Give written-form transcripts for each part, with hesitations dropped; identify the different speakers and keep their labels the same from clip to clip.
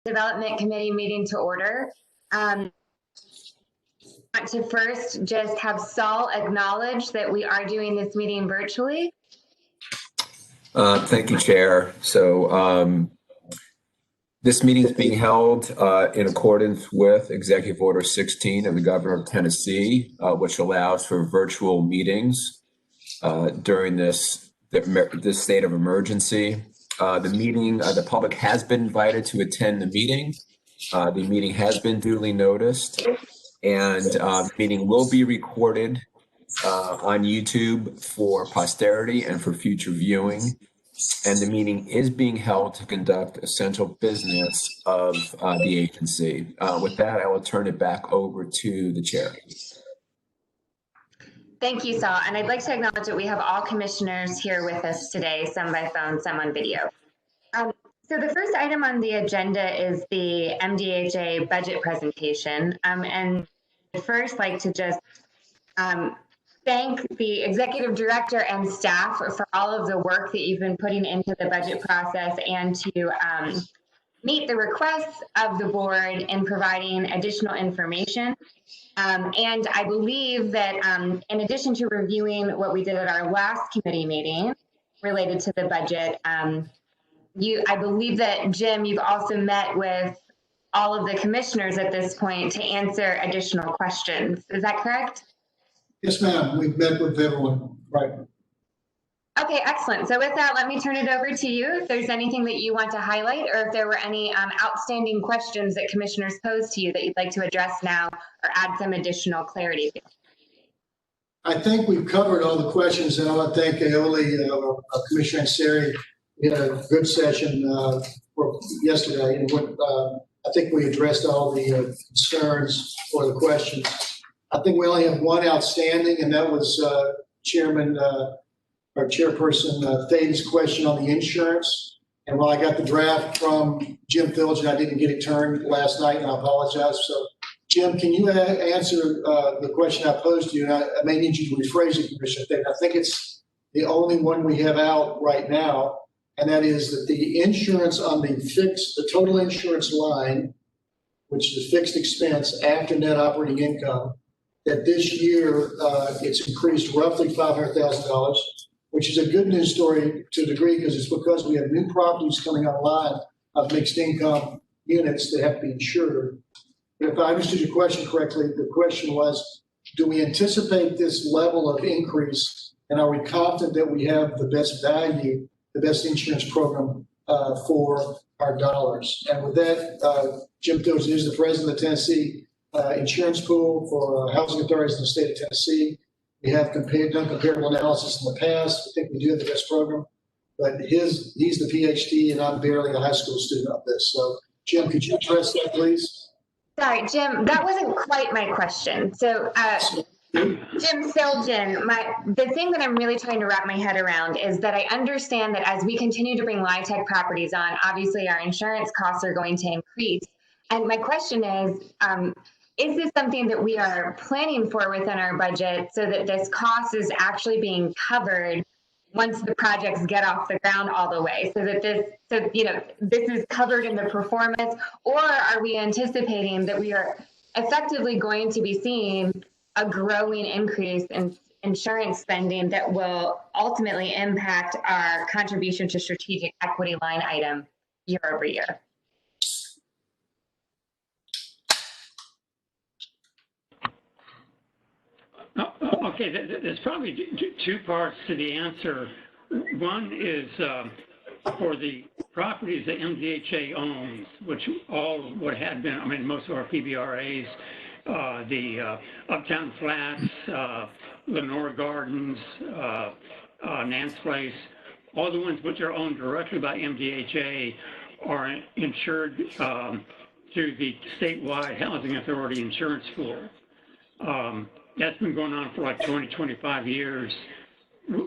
Speaker 1: Development Committee meeting to order. I want to first just have Saul acknowledge that we are doing this meeting virtually.
Speaker 2: Thank you, Chair. So this meeting is being held in accordance with Executive Order 16 of the Governor of Tennessee, which allows for virtual meetings during this state of emergency. The public has been invited to attend the meeting. The meeting has been duly noticed, and the meeting will be recorded on YouTube for posterity and for future viewing. And the meeting is being held to conduct essential business of the agency. With that, I will turn it back over to the chair.
Speaker 1: Thank you, Saul. And I'd like to acknowledge that we have all commissioners here with us today, some by phone, some on video. So the first item on the agenda is the MDHA budget presentation. And I'd first like to just thank the executive director and staff for all of the work that you've been putting into the budget process and to meet the requests of the board in providing additional information. And I believe that in addition to reviewing what we did at our last committee meeting related to the budget, I believe that, Jim, you've also met with all of the commissioners at this point to answer additional questions. Is that correct?
Speaker 3: Yes, ma'am. We've met with everyone. Right.
Speaker 1: Okay, excellent. So with that, let me turn it over to you. If there's anything that you want to highlight, or if there were any outstanding questions that commissioners posed to you that you'd like to address now or add some additional clarity to.
Speaker 3: I think we've covered all the questions, and I want to thank Aoli, Commissioner Ansari. We had a good session yesterday, and I think we addressed all the concerns or the questions. I think we only have one outstanding, and that was Chairperson Thady's question on the insurance. And while I got the draft from Jim Phillips, I didn't get it turned last night, and I apologize. So, Jim, can you answer the question I posed to you? And I may need you to rephrase it, Commissioner Thady. I think it's the only one we have out right now, and that is that the insurance on the total insurance line, which is fixed expense after net operating income, that this year it's increased roughly $500,000, which is a good news story to a degree because it's because we have new properties coming online of mixed income units that have to be insured. But if I understood your question correctly, the question was, do we anticipate this level of increase, and are we confident that we have the best value, the best insurance program for our dollars? And with that, Jim Phillips is the president of the Tennessee Insurance Pool for housing authorities in the state of Tennessee. We have done comparable analysis in the past. I think we do have the best program, but he's the PhD and I'm barely a high school student of this. So, Jim, could you address that, please?
Speaker 1: Sorry, Jim, that wasn't quite my question. So, Jim Silgen, the thing that I'm really trying to wrap my head around is that I understand that as we continue to bring LIHTC properties on, obviously our insurance costs are going to increase. And my question is this something that we are planning for within our budget so that this cost is actually being covered once the projects get off the ground all the way, so that this is covered in the performance? Or are we anticipating that we are effectively going to be seeing a growing increase in insurance spending that will ultimately impact our contribution to strategic equity line item year over year?
Speaker 4: Okay, there's probably two parts to the answer. One is for the properties that MDHA owns, which what had been, I mean, most of our PBRAs, the Uptown Flats, Lenore Gardens, Nance Place, all the ones which are owned directly by MDHA are insured through the statewide housing authority insurance pool. That's been going on for like 20, 25 years.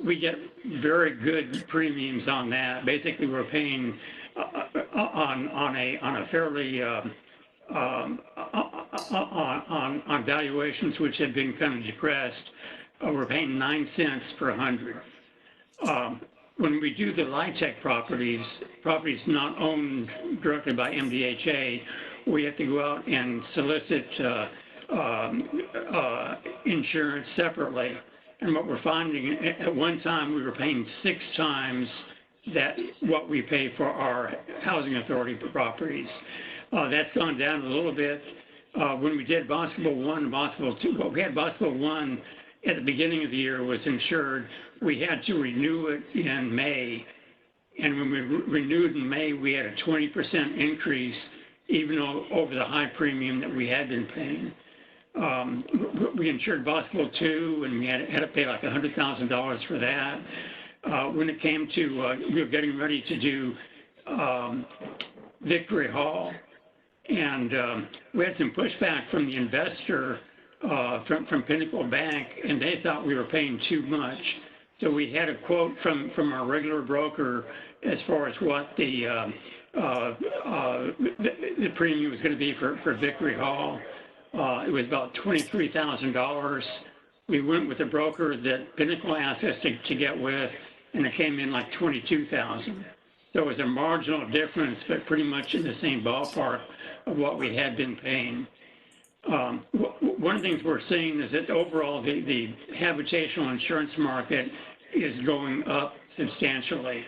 Speaker 4: We get very good premiums on that. Basically, we're paying on a fairly on valuations which have been kind of depressed. We're paying 9 cents per 100. when we do the LIHTC properties not owned directly by MDHA, we have to go out and solicit insurance separately. And what we're finding, at one time we were paying 6 times what we pay for our housing authority properties. That's gone down a little bit. When we did Boscoville 1 and Boscoville 2, we had Boscoville 1 at the beginning of the year was insured. We had to renew it in May. And when we renewed in May, we had a 20% increase, even over the high premium that we had been paying. We insured Boscoville 2, and we had to pay like $100,000 for that. When it came to, we were getting ready to do Victory Hall, and we had some pushback from the investor from Pinnacle Bank, and they thought we were paying too much. So we had a quote from our regular broker as far as what the premium was going to be for Victory Hall. It was about $23,000. We went with a broker that Pinnacle asked us to get with, and it came in like $22,000. So it was a marginal difference, but pretty much in the same ballpark of what we had been paying. One of the things we're seeing is that overall the habitational insurance market is going up substantially.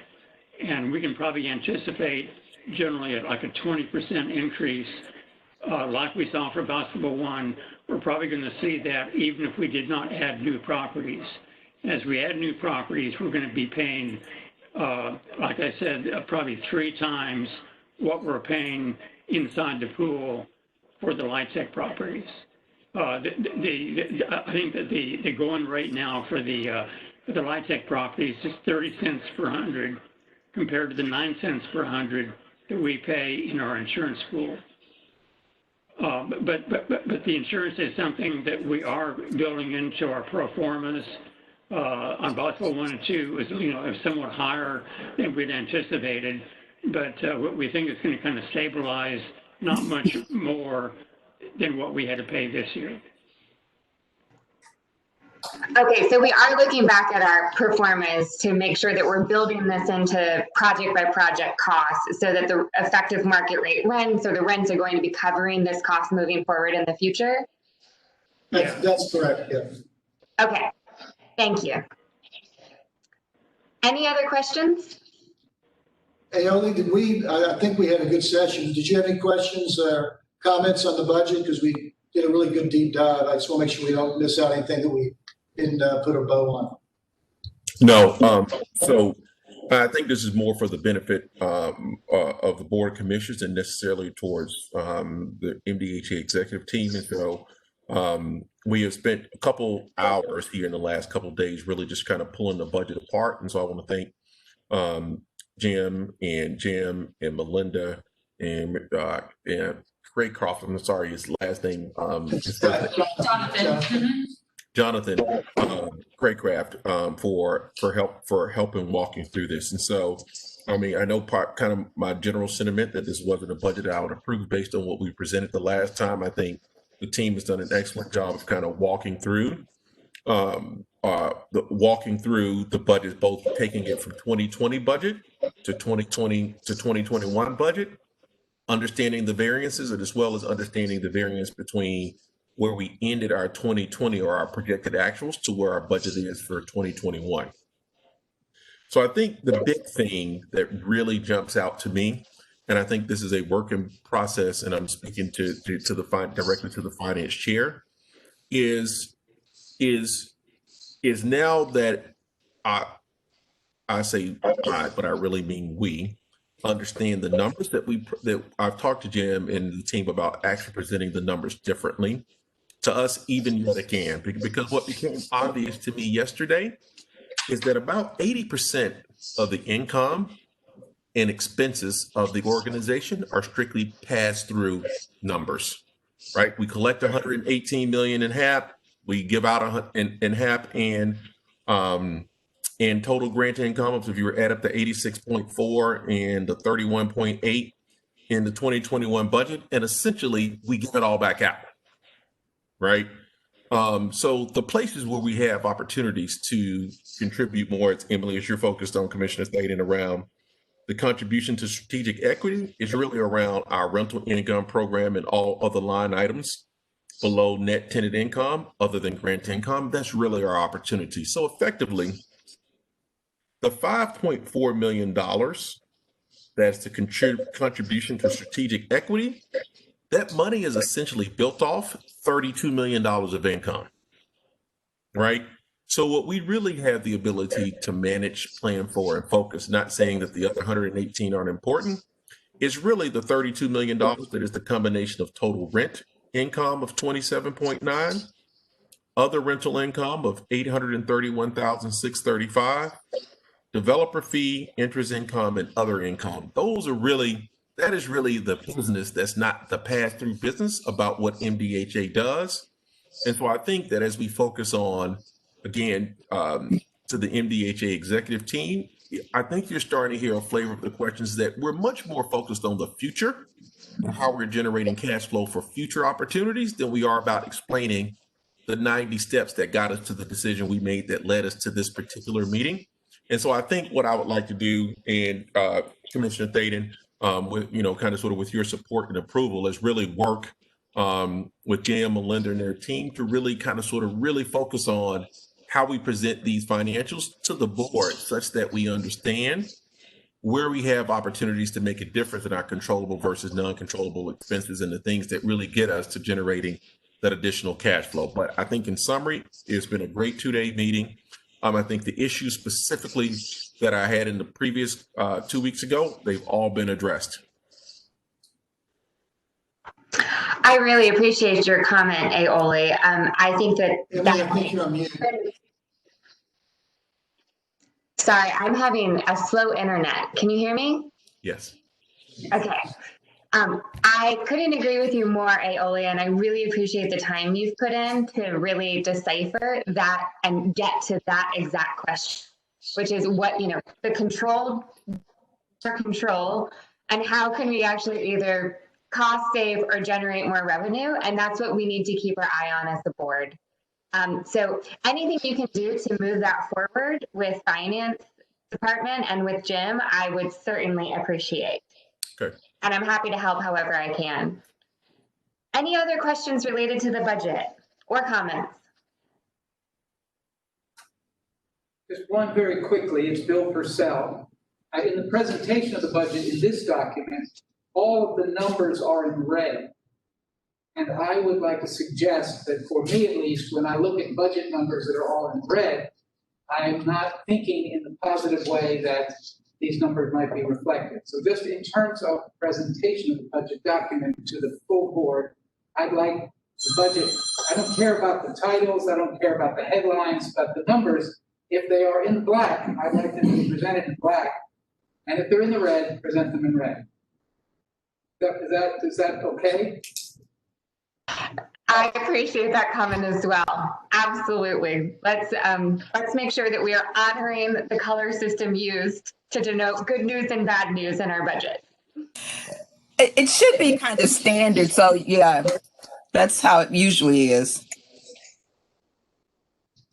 Speaker 4: And we can probably anticipate generally like a 20% increase like we saw for Boscoville 1. We're probably going to see that even if we did not add new properties. As we add new properties, we're going to be paying, like I said, probably 3 times what we're paying inside the pool for the LIHTC properties. I think that the going rate now for the LIHTC properties is 30 cents per 100 compared to the 9 cents per 100 that we pay in our insurance pool. But the insurance is something that we are building into our pro formas. On Boscoville 1 and 2 is somewhat higher than we'd anticipated, but what we think is going to kind of stabilize, not much more than what we had to pay this year.
Speaker 1: Okay, so we are looking back at our performance to make sure that we're building this into project by project costs so that the effective market rate rents or the rents are going to be covering this cost moving forward in the future?
Speaker 3: That's correct, yeah.
Speaker 1: Okay, thank you. Any other questions?
Speaker 3: Hey, Oli, I think we had a good session. Did you have any questions or comments on the budget? Because we did a really good deep dive. I just want to make sure we don't miss out anything that we didn't put a bow on.
Speaker 5: No, so I think this is more for the benefit of the Board of Commissioners and necessarily towards the MDHA executive team. And so we have spent a couple hours here in the last couple of days really just kind of pulling the budget apart. And so I want to thank Jim and Melinda and Craycroft. I'm sorry, his last name. Jonathan Craycraft for helping walking through this. And so, I mean, I know kind of my general sentiment that this wasn't a budget I would approve based on what we presented the last time. I think the team has done an excellent job of kind of walking through the budget, both taking it from 2020 budget to 2020 to 2021 budget, understanding the variances, and as well as understanding the variance between where we ended our 2020 or our projected actuals to where our budget is for 2021. So I think the big thing that really jumps out to me, and I think this is a working process, and I'm speaking directly to the finance chair, is now that I say I, but I really mean we understand the numbers that I've talked to Jim and the team about actually presenting the numbers differently to us even yet again, because what became obvious to me yesterday is that about 80% of the income and expenses of the organization are strictly pass-through numbers, right? We collect 118 million in HAP, we give out in HAP and total grant income. So if you were add up the 86.4 and the 31.8 in the 2021 budget, and essentially we give it all back out. Right. So the places where we have opportunities to contribute more, it's Emily, as you're focused on, Commissioner Staten, around the contribution to strategic equity is really around our rental income program and all other line items below net tenant income other than grant income. That's really our opportunity. So effectively, the $5.4 million that's the contribution to strategic equity, that money is essentially built off $32 million of income, right? So what we really have the ability to manage, plan for, and focus, not saying that the other 118 aren't important, is really the $32 million that is the combination of total rent income of 27.9, other rental income of 831,635, developer fee, interest income, and other income. That is really the business that's not the pass-through business about what MDHA does. And so I think that as we focus on, again, to the MDHA executive team, I think you're starting to hear a flavor of the questions that we're much more focused on the future and how we're generating cash flow for future opportunities than we are about explaining the 90 steps that got us to the decision we made that led us to this particular meeting. And so I think what I would like to do, and Commissioner Thaden, with kind of sort of with your support and approval, is really work with Jim, Melinda, and their team to really kind of sort of really focus on how we present these financials to the board such that we understand where we have opportunities to make a difference in our controllable versus non-controllable expenses and the things that really get us to generating that additional cash flow. But I think in summary, it's been a great 2-day meeting. I think the issues specifically that I had in the previous 2 weeks ago, they've all been addressed.
Speaker 1: I really appreciate your comment, Aoli. I think that.
Speaker 3: Emily, I think you're on mute.
Speaker 1: Sorry, I'm having a slow internet. Can you hear me?
Speaker 5: Yes.
Speaker 1: Okay. I couldn't agree with you more, Aoli, and I really appreciate the time you've put in to really decipher that and get to that exact question, which is what, the control for control, and how can we actually either cost save or generate more revenue? And that's what we need to keep our eye on as the board. So anything you can do to move that forward with finance department and with Jim, I would certainly appreciate.
Speaker 5: Okay.
Speaker 1: And I'm happy to help however I can. Any other questions related to the budget or comments?
Speaker 6: Just one very quickly, it's Bill Purcell. In the presentation of the budget in this document, all of the numbers are in red. And I would like to suggest that for me at least, when I look at budget numbers that are all in red, I am not thinking in the positive way that these numbers might be reflected. So just in terms of presentation of the budget document to the full board, I'd like the budget, I don't care about the titles, I don't care about the headlines, but the numbers, if they are in black, I'd like them to be presented in black. And if they're in the red, present them in red. Is that okay?
Speaker 1: I appreciate that comment as well. Absolutely. Let's make sure that we are honoring the color system used to denote good news and bad news in our budget.
Speaker 7: It should be kind of standard. So yeah, that's how it usually is.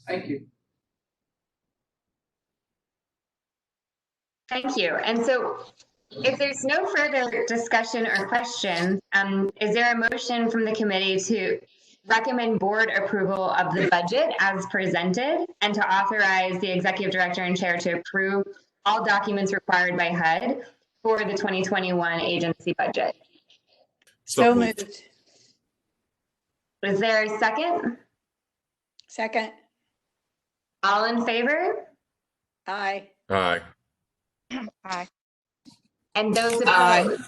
Speaker 6: Thank you.
Speaker 1: Thank you. And so if there's no further discussion or questions, is there a motion from the committee to recommend board approval of the budget as presented and to authorize the executive director and chair to approve all documents required by HUD for the 2021 agency budget?
Speaker 8: So moved.
Speaker 1: Is there a second?
Speaker 8: Second.
Speaker 1: All in favor?
Speaker 8: Aye.
Speaker 5: Aye.
Speaker 8: Aye.
Speaker 1: And those
Speaker 7: Aye.
Speaker 1: opposed?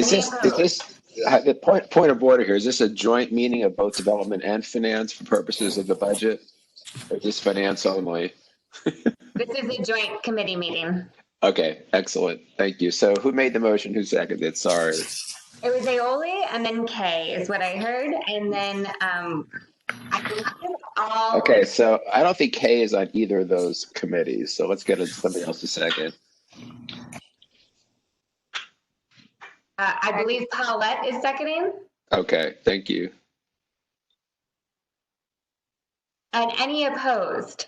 Speaker 9: Is this the point of order here? Is this a joint meeting of both development and finance for purposes of the budget? Or just finance only?
Speaker 1: This is a joint committee meeting.
Speaker 9: Okay, excellent. Thank you. So who made the motion? Who seconded it? Sorry.
Speaker 1: It was Aoli and then Kay is what I heard. And then I believe all.
Speaker 9: Okay, so I don't think Kay is on either of those committees. So let's get somebody else a second.
Speaker 1: I believe Paulette is seconding.
Speaker 9: Okay, thank you.
Speaker 1: And any opposed?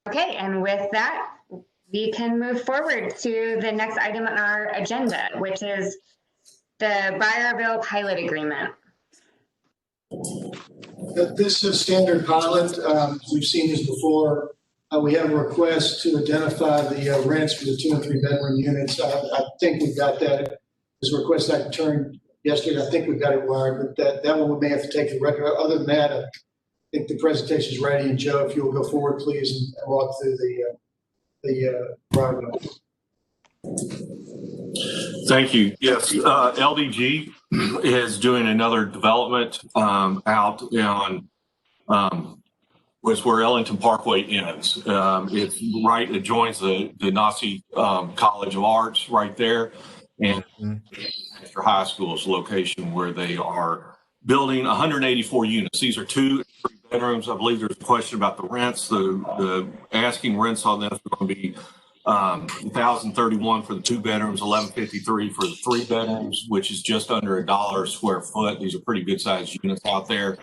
Speaker 1: Okay, and with that, we can move forward to the next item on our agenda, which is the Buyerville pilot agreement.
Speaker 3: This is a standard pilot. We've seen this before. We have a request to identify the rents for the 2 and 3 bedroom units. I think we've got that. This request I returned yesterday. I think we've got it wired, but that one we may have to take the record. Other than that, I think the presentation is ready. And Joe, if you'll go forward, please, and walk through the Buyerville.
Speaker 10: Thank you. Yes, LDG is doing another development out on was where Ellington Parkway ends. It's right, it joins the Nazi College of Arts right there, and Exeter High School's location where they are building 184 units. These are 2 and 3 bedrooms. I believe there's a question about the rents. The asking rents on this are going to be $1,031 for the 2 bedrooms, $1,153 for the 3 bedrooms, which is just under $1 a square foot. These are pretty good sized units out there.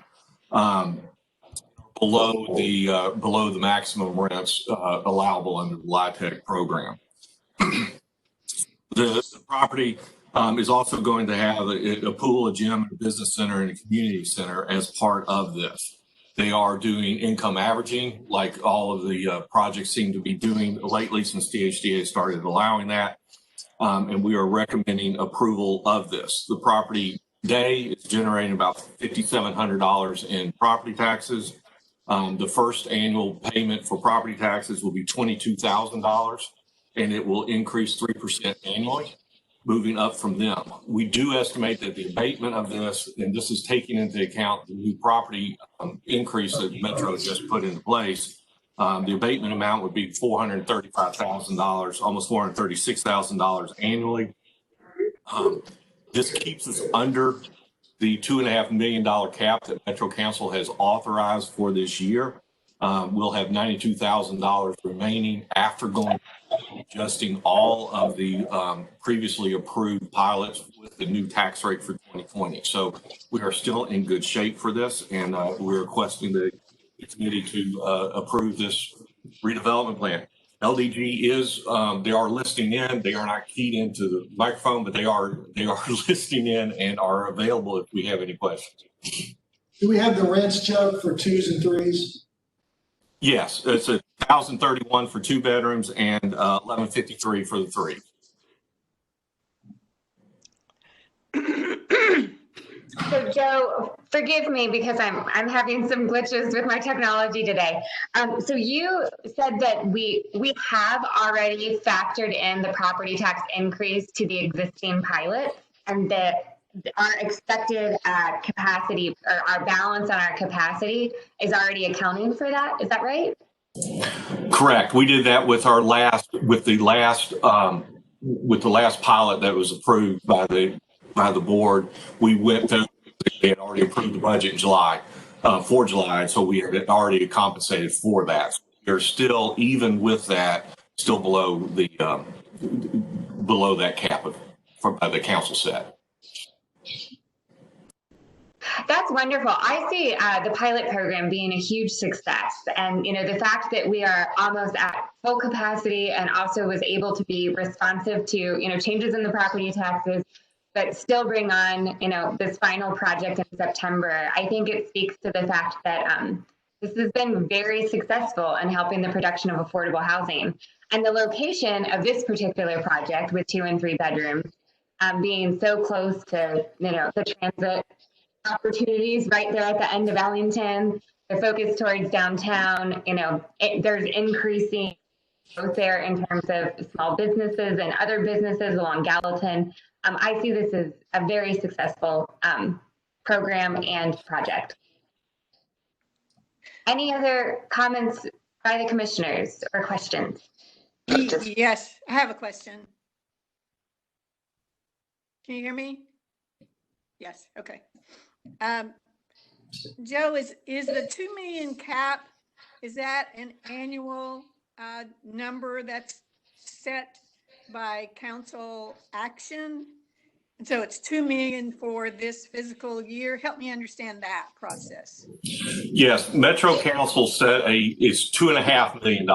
Speaker 10: Below the maximum rents allowable under the LIHTC program. The property is also going to have a pool, a gym, a business center, and a community center as part of this. They are doing income averaging like all of the projects seem to be doing lately since DHDA started allowing that. And we are recommending approval of this. The property today is generating about $5,700 in property taxes. The first annual payment for property taxes will be $22,000, and it will increase 3% annually, moving up from them. We do estimate that the abatement of this, and this is taking into account the new property increase that Metro just put into place, the abatement amount would be $435,000, almost $436,000 annually. This keeps us under the $2.5 million cap that Metro Council has authorized for this year. We'll have $92,000 remaining after adjusting all of the previously approved pilots with the new tax rate for 2020. So we are still in good shape for this, and we're requesting the committee to approve this redevelopment plan. LDG is, they are listing in, they are not keyed into the microphone, but they are listing in and are available if we have any questions.
Speaker 3: Do we have the rents, Joe, for 2s and 3s?
Speaker 10: Yes, it's $1,031 for 2 bedrooms and $1,153 for the 3.
Speaker 1: So Joe, forgive me because I'm having some glitches with my technology today. So you said that we have already factored in the property tax increase to the existing pilot, and that our expected capacity or our balance on our capacity is already accounting for that. Is that right?
Speaker 10: Correct. We did that with the last pilot that was approved by the board. We went through, they had already approved the budget in July, for July, so we had already compensated for that. So we're still, even with that, still below that cap by the council set.
Speaker 1: That's wonderful. I see the pilot program being a huge success, and the fact that we are almost at full capacity and also was able to be responsive to changes in the property taxes, but still bring on this final project in September. I think it speaks to the fact that this has been very successful in helping the production of affordable housing, and the location of this particular project with 2 and 3 bedrooms being so close to the transit opportunities right there at the end of Ellington, the focus towards downtown, there's increasing growth there in terms of small businesses and other businesses along Gallatin. I see this as a very successful program and project. Any other comments by the commissioners or questions?
Speaker 8: Yes, I have a question. Can you hear me? Yes, okay. Joe, is the 2 million cap, is that an annual number that's set by council action? So it's 2 million for this fiscal year. Help me understand that process.
Speaker 10: Yes, Metro Council said it's $2.5 million.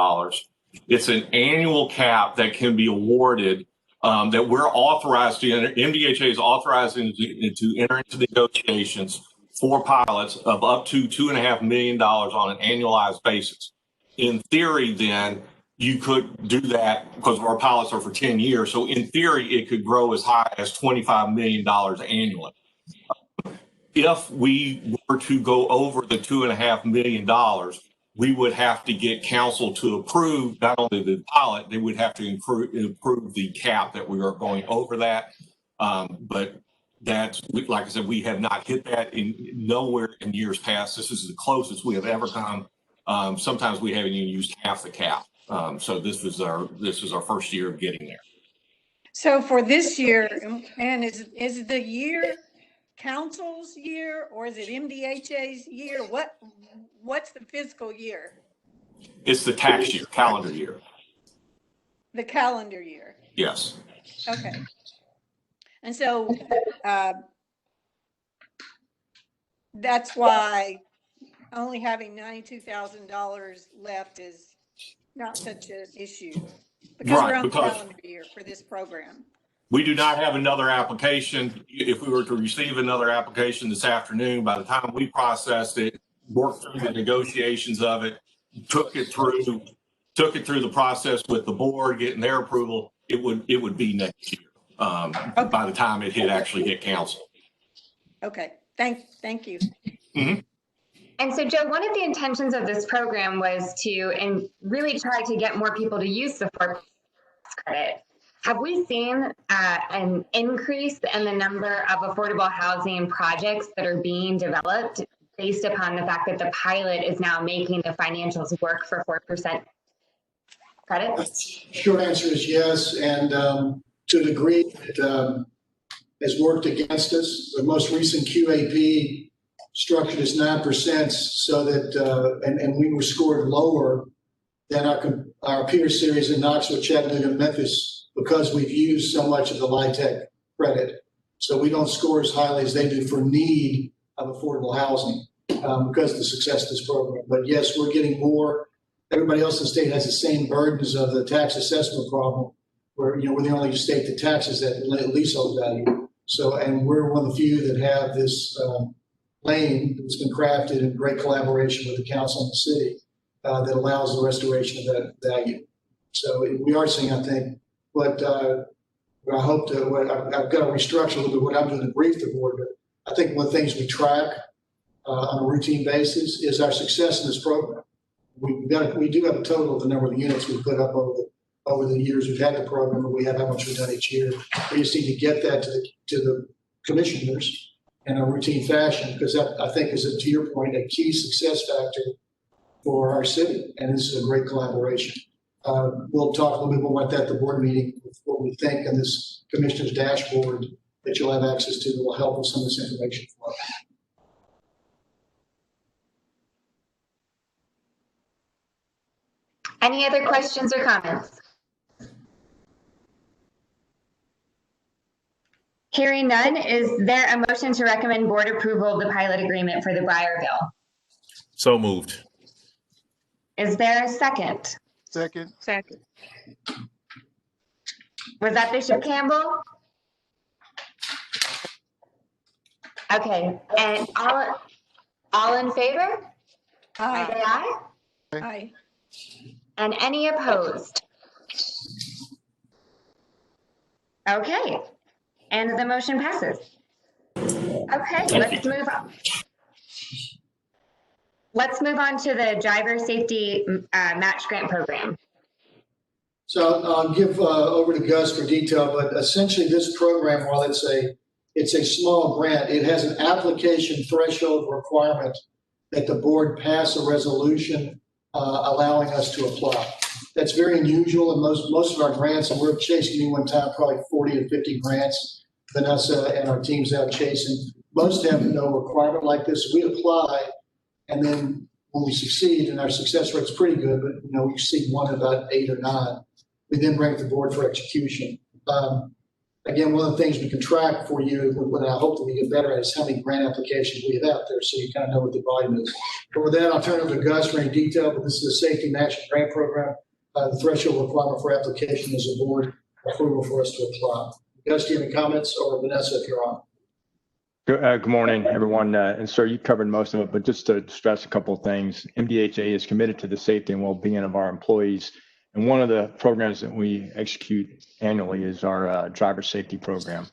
Speaker 10: It's an annual cap that can be awarded, that we're authorized to enter. MDHA is authorized to enter into negotiations for pilots of up to $2.5 million on an annualized basis. In theory, then, you could do that because our pilots are for 10 years. So in theory, it could grow as high as $25 million annually. If we were to go over the $2.5 million, we would have to get council to approve not only the pilot, they would have to improve the cap that we are going over that. But that's, like I said, we have not hit that in nowhere in years past. This is the closest we have ever come. Sometimes we haven't even used half the cap. So this is our first year of getting there.
Speaker 8: So for this year, and is the year council's year or is it MDHA's year? What's the fiscal year?
Speaker 10: It's the tax year, calendar year.
Speaker 8: The calendar year.
Speaker 10: Yes.
Speaker 8: Okay. And so that's why only having $92,000 left is not such an issue, because we're on the calendar year for this program.
Speaker 10: We do not have another application. If we were to receive another application this afternoon, by the time we processed it, worked through the negotiations of it, took it through the process with the board, getting their approval, it would be next year by the time it actually hit council.
Speaker 8: Okay, thank you.
Speaker 10: Mm-hmm.
Speaker 1: And so, Joe, one of the intentions of this program was to really try to get more people to use the 4% credit. Have we seen an increase in the number of affordable housing projects that are being developed based upon the fact that the pilot is now making the financials work for 4% credit?
Speaker 3: Short answer is yes. And to a degree, it has worked against us. The most recent QAP structured as 9% so that, and we were scored lower than our peer series in Knoxville, Chattanooga, and Memphis because we've used so much of the LIHTC credit. So we don't score as highly as they do for need of affordable housing because of the success of this program. But yes, we're getting more. Everybody else in the state has the same burdens of the tax assessment problem where, we're the only state that taxes that leasehold value. So, and we're one of the few that have this lane that's been crafted in great collaboration with the council and the city that allows the restoration of that value. So we are seeing, I think, what I hope to, I've got to restructure a little bit what I'm doing to brief the board, but I think one of the things we track on a routine basis is our success in this program. We do have a total of the number of units we put up over the years we've had the program, and we have how much we've done each year. We just need to get that to the commissioners in a routine fashion, because that, I think, is, to your point, a key success factor for our city, and this is a great collaboration. We'll talk a little bit more about that at the board meeting, what we think in this commissioner's dashboard that you'll have access to that will help with some of this information flow.
Speaker 1: Any other questions or comments? Hearing none, is there a motion to recommend board approval of the pilot agreement for the Breyer bill?
Speaker 5: So moved.
Speaker 1: Is there a second?
Speaker 11: Second.
Speaker 1: Was that Bishop Campbell? Okay, and all in favor?
Speaker 8: Aye.
Speaker 1: Say aye.
Speaker 8: Aye.
Speaker 1: And any opposed? Okay, and the motion passes. Okay, let's move on. Let's move on to the driver safety match grant program.
Speaker 3: So I'll give over to Gus for detail, but essentially this program, while it's a small grant, it has an application threshold requirement that the board pass a resolution allowing us to apply. That's very unusual in most of our grants, and we're chasing any one time probably 40 to 50 grants. Vanessa and our teams out chasing. Most have no requirement like this. We apply, and then when we succeed, and our success rate's pretty good, but we succeed one in about 8 or 9. We then bring it to the board for execution. Again, one of the things we can track for you, what I hope that we get better at, is how many grant applications we have out there, so you kind of know what the volume is. But with that, I'll turn it over to Gus for any detail, but this is a safety matching grant program. The threshold requirement for application is a board approval for us to apply. Gus, do you have any comments, or Vanessa, if you're on?
Speaker 11: Good morning, everyone. And sir, you covered most of it, but just to stress a couple of things, MDHA is committed to the safety and well-being of our employees. And one of the programs that we execute annually is our driver safety program.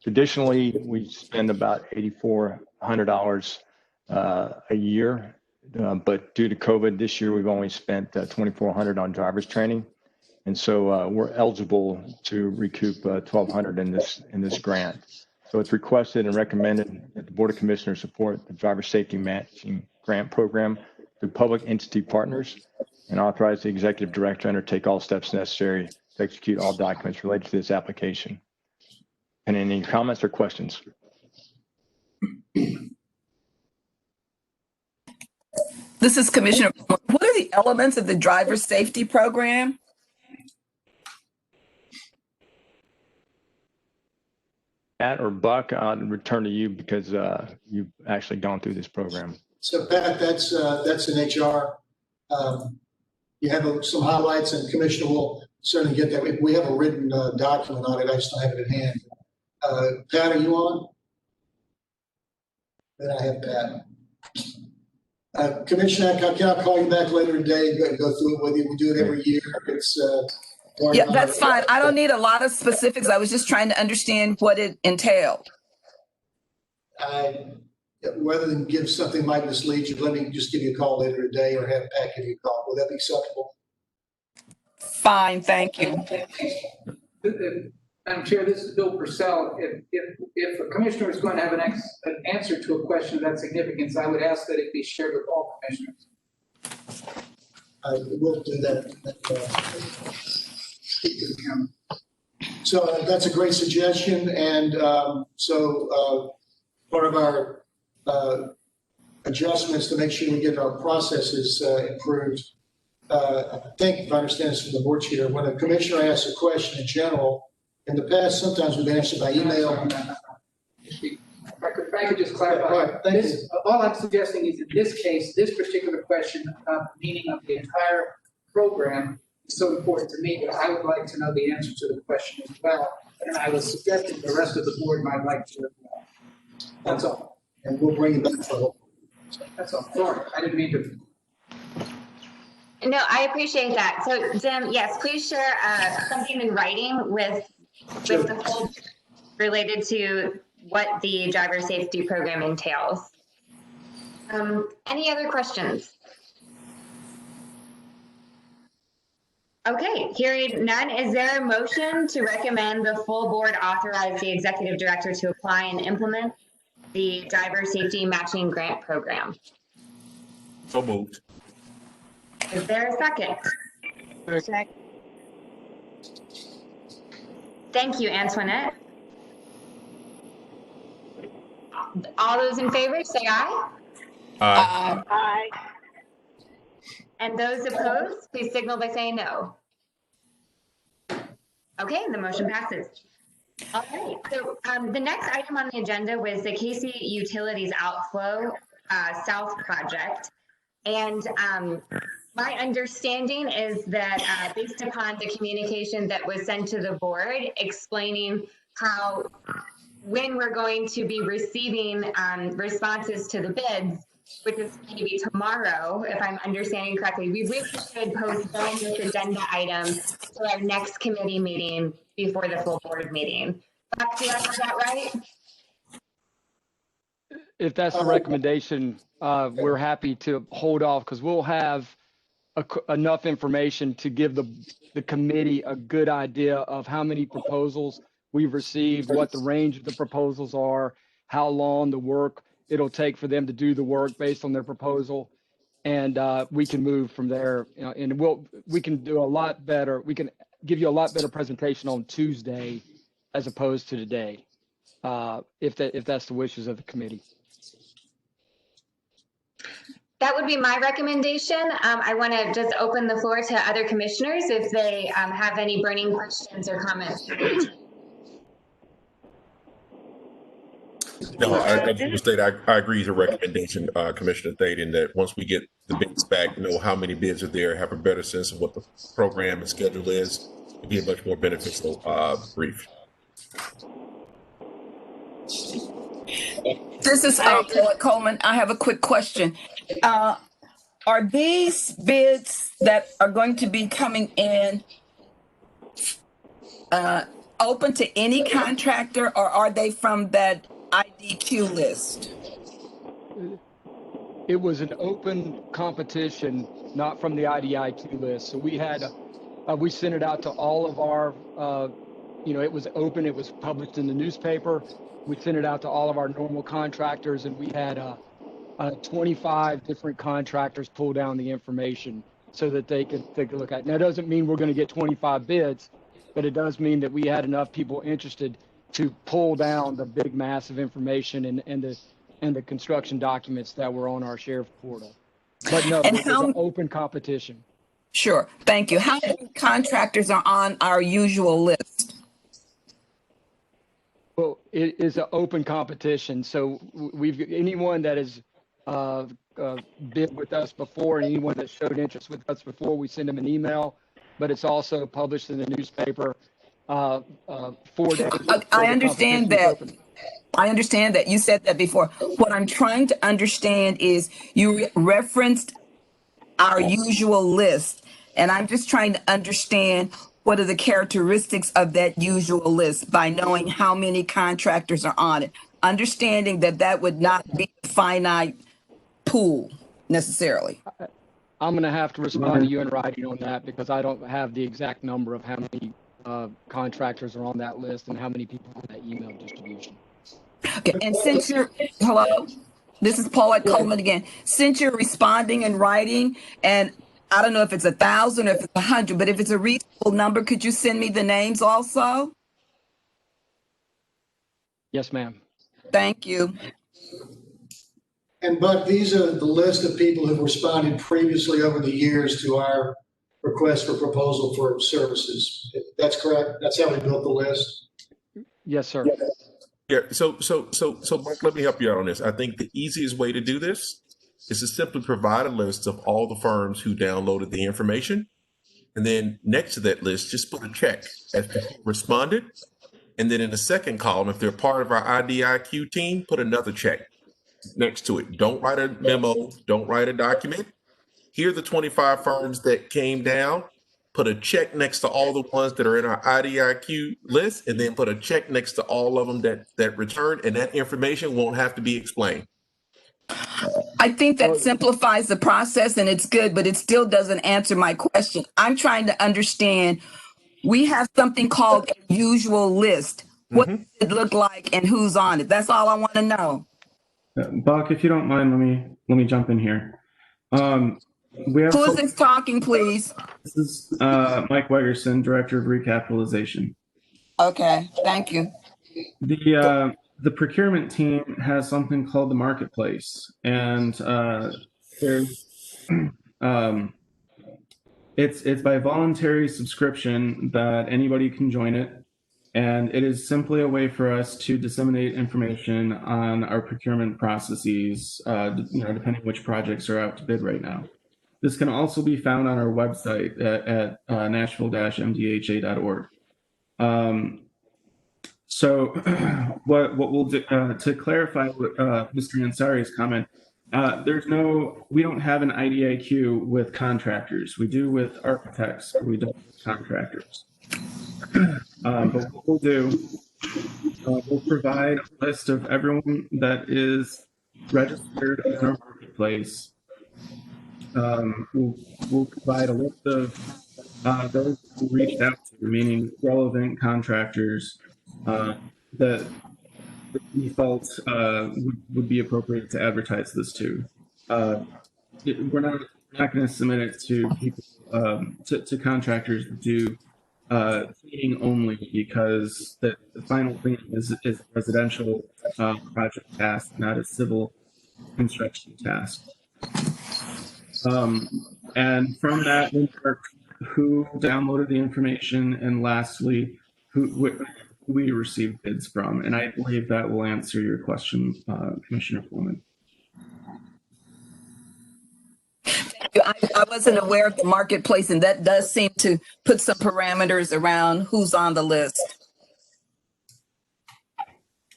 Speaker 11: Traditionally, we spend about $8,400 a year, but due to COVID this year, we've only spent $2,400 on driver's training. And so we're eligible to recoup $1,200 in this grant. So it's requested and recommended that the Board of Commissioners support the driver safety matching grant program through public entity partners and authorize the executive director to undertake all steps necessary to execute all documents related to this application. And any comments or questions?
Speaker 7: This is Commissioner. What are the elements of the driver safety program?
Speaker 11: Pat or Buck, I'll return to you because you've actually gone through this program.
Speaker 3: So Pat, that's an HR. You have some highlights, and Commissioner will certainly get that. We have a written document on it. I just don't have it in hand. Pat, are you on? Then I have Pat. Commissioner, can I call you back later today and go through it with you? We do it every year. It's
Speaker 7: Yeah, that's fine. I don't need a lot of specifics. I was just trying to understand what it entailed.
Speaker 3: Rather than give something might mislead you, let me just give you a call later today, or have Pat give you a call. Will that be acceptable?
Speaker 7: Fine, thank you.
Speaker 6: Madam Chair, this is Bill Purcell. If a commissioner is going to have an answer to a question of that significance, I would ask that it be shared with all commissioners.
Speaker 3: We'll do that. So that's a great suggestion, and part of our adjustments to make sure we get our processes improved. I think, if I understand this from the board chair, when a commissioner asks a question in general, in the past, sometimes we've answered by email.
Speaker 6: If I could just clarify. All I'm suggesting is in this case, this particular question about the meaning of the entire program is so important to me that I would like to know the answer to the question as well. And I was suggesting the rest of the board might like to as well. That's all.
Speaker 3: And we'll bring it back for
Speaker 6: That's all. Sorry, I didn't mean to.
Speaker 1: No, I appreciate that. So Jim, yes, please share something in writing with the whole related to what the driver safety program entails. Any other questions? Okay, hearing none, is there a motion to recommend the full board authorize the executive director to apply and implement the driver safety matching grant program?
Speaker 5: So moved.
Speaker 1: Is there a second?
Speaker 8: Second.
Speaker 1: Thank you, Antoinette. All those in favor, say aye.
Speaker 8: Aye.
Speaker 1: And those opposed, please signal by saying no. Okay, the motion passes. All right, so the next item on the agenda was the Casey Utilities Outflow South project. And my understanding is that based upon the communication that was sent to the board explaining how when we're going to be receiving responses to the bids, which is going to be tomorrow, if I'm understanding correctly, we really should postpone this agenda item to our next committee meeting before the full board meeting. Buck, do I have that right?
Speaker 12: If that's the recommendation, we're happy to hold off because we'll have enough information to give the committee a good idea of how many proposals we've received, what the range of the proposals are, how long the work it'll take for them to do the work based on their proposal. And we can move from there, and we can do a lot better. We can give you a lot better presentation on Tuesday as opposed to today, if that's the wishes of the committee.
Speaker 1: That would be my recommendation. I want to just open the floor to other commissioners if they have any burning questions or comments.
Speaker 5: No, I just want to state I agree with your recommendation, Commissioner Thaddeus, that once we get the bids back, know how many bids are there, have a better sense of what the program and schedule is, it'd be a much more beneficial brief.
Speaker 7: This is Paula Coleman. I have a quick question. Are these bids that are going to be coming in open to any contractor, or are they from that IDQ list?
Speaker 12: It was an open competition, not from the IDIQ list. So we had, we sent it out to all of our, it was open, it was published in the newspaper. We sent it out to all of our normal contractors, and we had 25 different contractors pull down the information so that they could take a look at it. Now, it doesn't mean we're going to get 25 bids, but it does mean that we had enough people interested to pull down the big massive information and the construction documents that were on our sheriff portal. But no, it was an open competition.
Speaker 7: Sure, thank you. How many contractors are on our usual list?
Speaker 12: Well, it is an open competition. So anyone that has bid with us before, and anyone that showed interest with us before, we send them an email, but it's also published in the newspaper 4 days.
Speaker 7: I understand that. I understand that you said that before. What I'm trying to understand is you referenced our usual list, and I'm just trying to understand what are the characteristics of that usual list by knowing how many contractors are on it, understanding that that would not be a finite pool necessarily.
Speaker 12: I'm going to have to respond to you in writing on that because I don't have the exact number of how many contractors are on that list and how many people on that email distribution.
Speaker 7: Okay, and since you're, hello, this is Paulette Coleman again. Since you're responding in writing, and I don't know if it's 1,000 or if it's 100, but if it's a reasonable number, could you send me the names also?
Speaker 12: Yes, ma'am.
Speaker 7: Thank you.
Speaker 3: And Buck, these are the list of people who've responded previously over the years to our request for proposal for services. That's correct? That's how we built the list?
Speaker 12: Yes, sir.
Speaker 5: Yeah, so Mike, let me help you out on this. I think the easiest way to do this is to simply provide a list of all the firms who downloaded the information. And then next to that list, just put a check as to who responded. And then in the second column, if they're part of our IDIQ team, put another check next to it. Don't write a memo, don't write a document. Here are the 25 firms that came down. Put a check next to all the ones that are in our IDIQ list, and then put a check next to all of them that returned, and that information won't have to be explained.
Speaker 7: I think that simplifies the process and it's good, but it still doesn't answer my question. I'm trying to understand, we have something called a usual list. What does it look like and who's on it? That's all I want to know.
Speaker 13: Buck, if you don't mind, let me jump in here. We have
Speaker 7: Who is this talking, please?
Speaker 13: This is Mike Wegerson, Director of Recapitalization.
Speaker 7: Okay, thank you.
Speaker 13: The procurement team has something called the marketplace, and there's it's by voluntary subscription that anybody can join it. And it is simply a way for us to disseminate information on our procurement processes, depending which projects are out to bid right now. This can also be found on our website at nashville-mdha.org. So what we'll do, to clarify Mr. Ansari's comment, we don't have an IDIQ with contractors. We do with architects, we don't with contractors. But what we'll do, we'll provide a list of everyone that is registered in our marketplace. We'll provide a list of those who reached out to, meaning relevant contractors that we felt would be appropriate to advertise this to. We're not going to submit it to people, to contractors that do cleaning only, because the final cleaning is a residential project task, not a civil construction task. And from that, we mark who downloaded the information, and lastly, we received bids from, and I believe that will answer your question, Commissioner Foreman.
Speaker 7: I wasn't aware of the marketplace, and that does seem to put some parameters around who's on the list.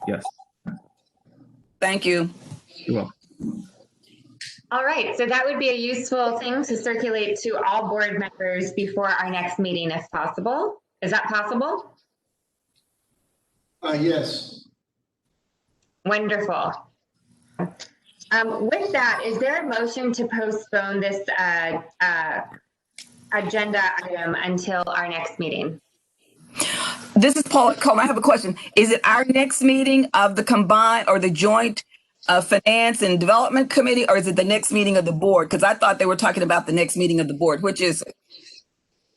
Speaker 13: Yes.
Speaker 7: Thank you.
Speaker 13: You're welcome.
Speaker 1: All right, so that would be a useful thing to circulate to all board members before our next meeting if possible. Is that possible?
Speaker 3: Yes.
Speaker 1: Wonderful. With that, is there a motion to postpone this agenda item until our next meeting?
Speaker 7: This is Paula Coleman. I have a question. Is it our next meeting of the combined or the joint Finance and Development Committee, or is it the next meeting of the board? Because I thought they were talking about the next meeting of the board. Which is it?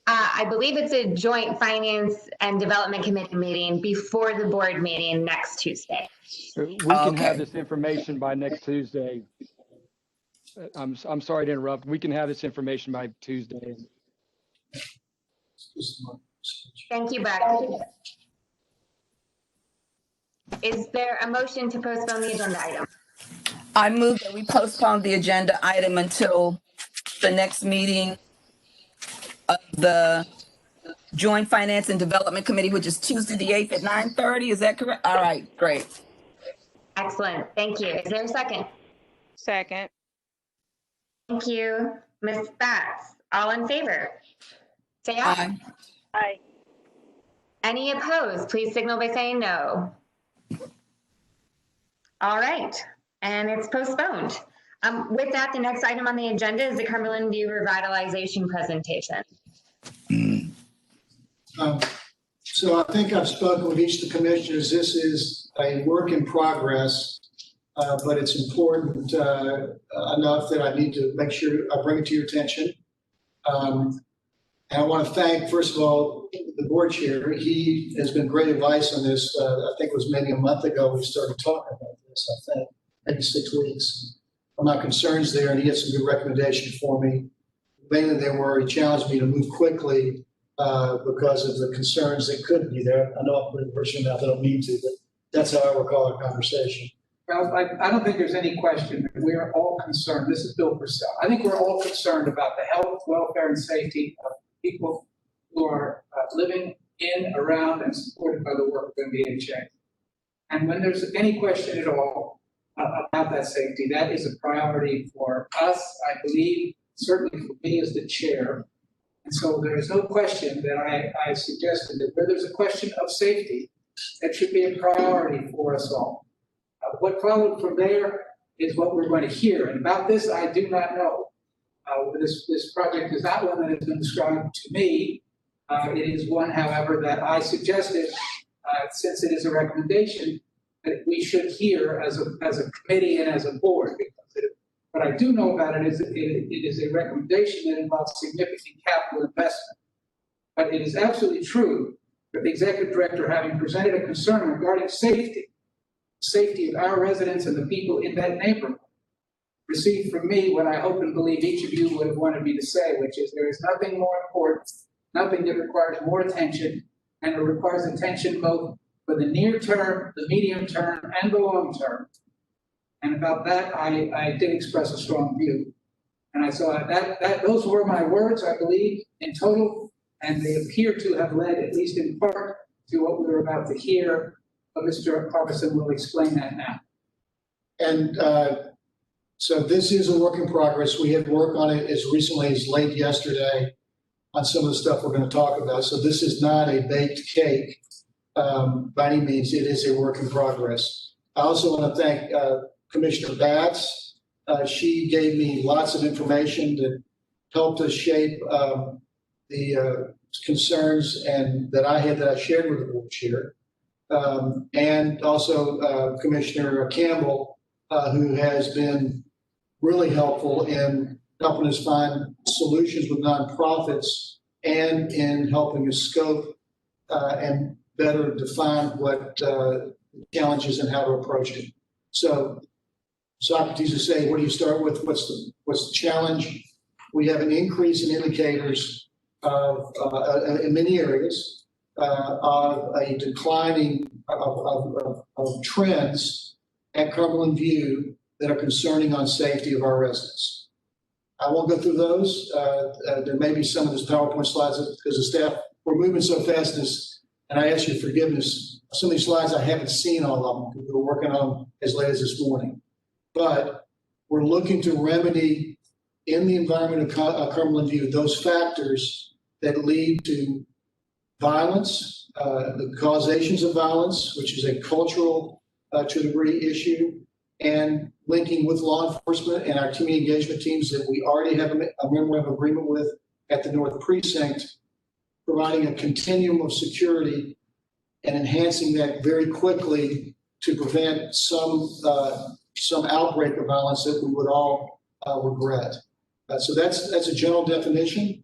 Speaker 1: I believe it's a joint Finance and Development Committee meeting before the board meeting next Tuesday.
Speaker 12: We can have this information by next Tuesday. I'm sorry to interrupt. We can have this information by Tuesday.
Speaker 1: Thank you, Bud. Is there a motion to postpone the agenda item?
Speaker 7: I move that we postpone the agenda item until the next meeting of the Joint Finance and Development Committee, which is Tuesday the 8th at 9:30. Is that correct? All right, great.
Speaker 1: Excellent. Thank you. Is there a second?
Speaker 14: Second.
Speaker 1: Thank you. Ms. Batts, all in favor? Say aye.
Speaker 14: Aye.
Speaker 1: Any opposed, please signal by saying no. All right, and it's postponed. With that, the next item on the agenda is the Cumberland View Revitalization presentation.
Speaker 3: So I think I've spoken with each of the commissioners. This is a work in progress, but it's important enough that I need to make sure I bring it to your attention. And I want to thank, first of all, the board chair. He has been great advice on this. I think it was maybe a month ago we started talking about this, I think, maybe 6 weeks. My concerns there, and he had some good recommendations for me. Mainly they were, he challenged me to move quickly because of the concerns that could be there. I know I'm putting words in mouth, I don't mean to, but that's how I recall our conversation.
Speaker 6: Well, I don't think there's any question that we are all concerned. This is Bill Purcell. I think we're all concerned about the health, welfare, and safety of people who are living in, around, and supported by the work of MDHA. And when there's any question at all about that safety, that is a priority for us, I believe, certainly for me as the chair. And so there is no question that I suggested that where there's a question of safety, that should be a priority for us all. What followed from there is what we're going to hear. And about this, I do not know. This project is not one that has been described to me. It is one, however, that I suggested, since it is a recommendation, that we should hear as a committee and as a board. Because what I do know about it is it is a recommendation that involves significant capital investment. But it is absolutely true that the executive director, having presented a concern regarding safety of our residents and the people in that neighborhood, received from me what I hope and believe each of you would have wanted me to say, which is there is nothing more important, nothing that requires more attention, and it requires attention both for the near term, the medium term, and the long term. And about that, I did express a strong view. And I saw that those were my words, I believe, in total, and they appear to have led, at least in part, to what we were about to hear. But Mr. Harbison will explain that now.
Speaker 3: And so this is a work in progress. We had worked on it as recently as late yesterday on some of the stuff we're going to talk about. So this is not a baked cake by any means. It is a work in progress. I also want to thank Commissioner Batts. She gave me lots of information that helped us shape the concerns and that I shared with the board chair. And also Commissioner Campbell, who has been really helpful in helping us find solutions with nonprofits and in helping us scope and better define what challenges and how to approach it. So Socrates is saying, what do you start with? What's the challenge? We have an increase in indicators of in many areas. of a declining of trends at Cumberland View that are concerning on safety of our residents. I won't go through those. There may be some of those PowerPoint slides because the staff, we're moving so fast and I ask your forgiveness. Some of these slides I haven't seen all of them because we're working on them as late as this morning. But we're looking to remedy in the environment of Cumberland View those factors that lead to violence, the causations of violence, which is a cultural to a degree issue, and linking with law enforcement and our community engagement teams that we already have a memorandum of agreement with at the North Precinct, providing a continuum of security and enhancing that very quickly to prevent some outbreak of violence that we would all regret. So that's a general definition.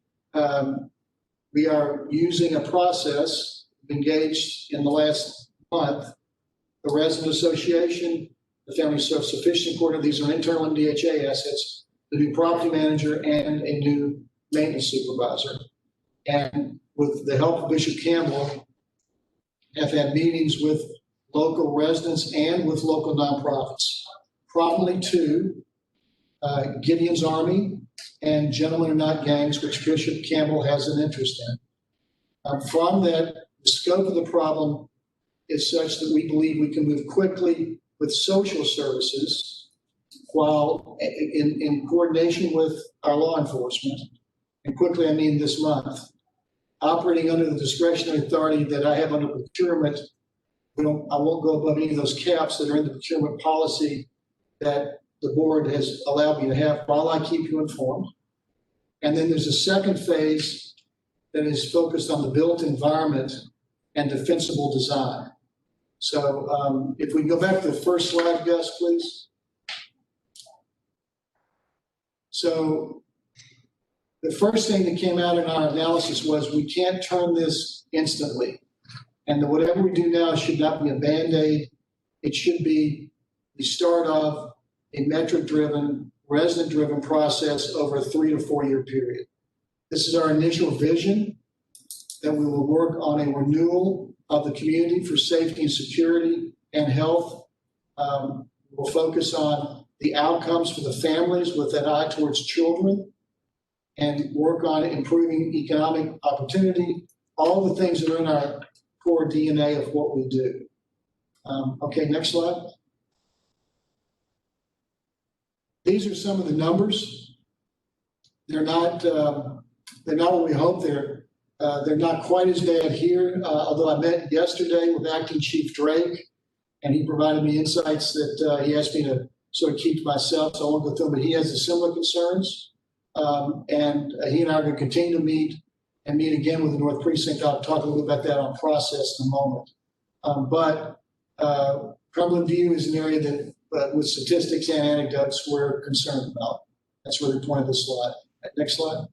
Speaker 3: We are using a process engaged in the last month, the resident association, the family self-sufficiency coordinator. These are internal MDHA assets, the new property manager, and a new maintenance supervisor. And with the help of Bishop Campbell, have had meetings with local residents and with local nonprofits, prominently to Gideon's Army and Gentlemen Are Not Gangs, which Bishop Campbell has an interest in. From that, the scope of the problem is such that we believe we can move quickly with social services while in coordination with our law enforcement. And quickly, I mean this month, operating under the discretionary authority that I have under procurement. I won't go above any of those caps that are in the procurement policy that the board has allowed me to have while I keep you informed. And then there's a second phase that is focused on the built environment and defensible design. So if we go back to the first slide, Gus, please. So the first thing that came out in our analysis was we can't turn this instantly. And that whatever we do now should not be a Band-Aid. It should be the start of a metric-driven, resident-driven process over a 3 to 4 year period. This is our initial vision, that we will work on a renewal of the community for safety and security and health. We'll focus on the outcomes for the families with an eye towards children and work on improving economic opportunity, all the things that are in our core DNA of what we do. Okay, next slide. These are some of the numbers. They're not what we hope. They're not quite as bad here, although I met yesterday with Acting Chief Drake, and he provided me insights that he asked me to sort of keep to myself, so I won't go through them, but he has the similar concerns. And he and I are going to continue to meet and meet again with the North Precinct. I'll talk a little about that on process in a moment. But Cumberland View is an area that, with statistics and anecdotes, we're concerned about. That's really the point of this slide. Next slide.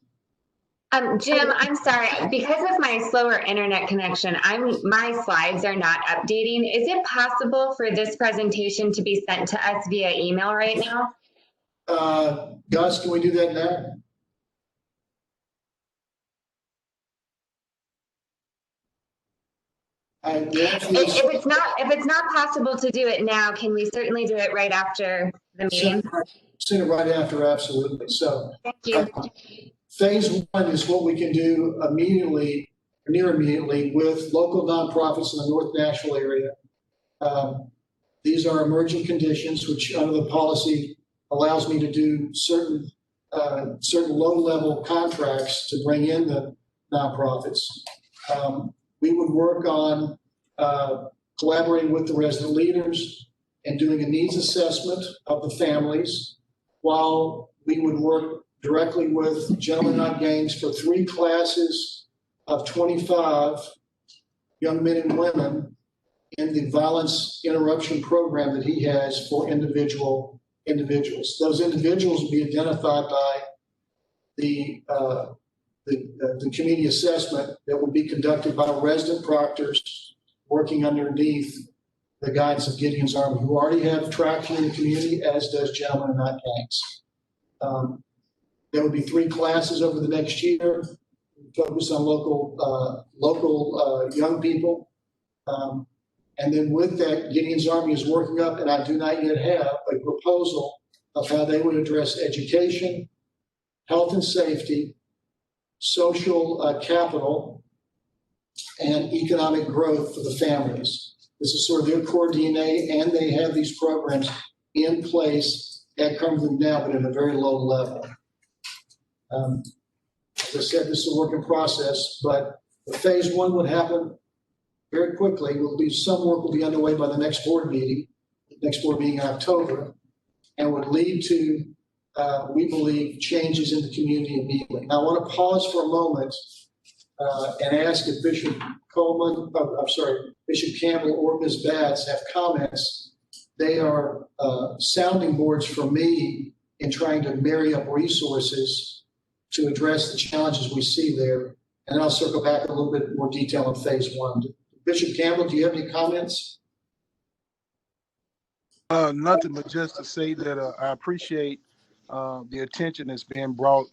Speaker 1: Jim, I'm sorry, because of my slower internet connection, my slides are not updating. Is it possible for this presentation to be sent to us via email right now?
Speaker 3: Gus, can we do that now?
Speaker 1: If it's not possible to do it now, can we certainly do it right after the meeting?
Speaker 3: Send it right after, absolutely. So
Speaker 1: thank you.
Speaker 3: Phase one is what we can do immediately, or near immediately, with local nonprofits in the North Nashville area. These are emerging conditions, which under the policy allows me to do certain low-level contracts to bring in the nonprofits. We would work on collaborating with the resident leaders and doing a needs assessment of the families, while we would work directly with Gentlemen Not Gangs for 3 classes of 25 young men and women in the violence interruption program that he has for individuals. Those individuals will be identified by the community assessment that will be conducted by resident proctors working underneath the guidance of Gideon's Army, who already have traction in the community, as does Gentlemen Not Gangs. There will be 3 classes over the next year focus on local young people. And then with that, Gideon's Army is working up, and I do not yet have a proposal of how they would address education, health and safety, social capital, and economic growth for the families. This is sort of their core DNA, and they have these programs in place at Cumberland now, but at a very low level. As I said, this is a work in process, but the phase one would happen very quickly. Some work will be underway by the next board meeting in October, and would lead to, we believe, changes in the community immediately. Now, I want to pause for a moment and ask if Bishop Campbell or Ms. Batts have comments. They are sounding boards for me in trying to marry up resources to address the challenges we see there. And I'll circle back a little bit more detail on phase one. Bishop Campbell, do you have any comments?
Speaker 15: Nothing but just to say that I appreciate the attention that's being brought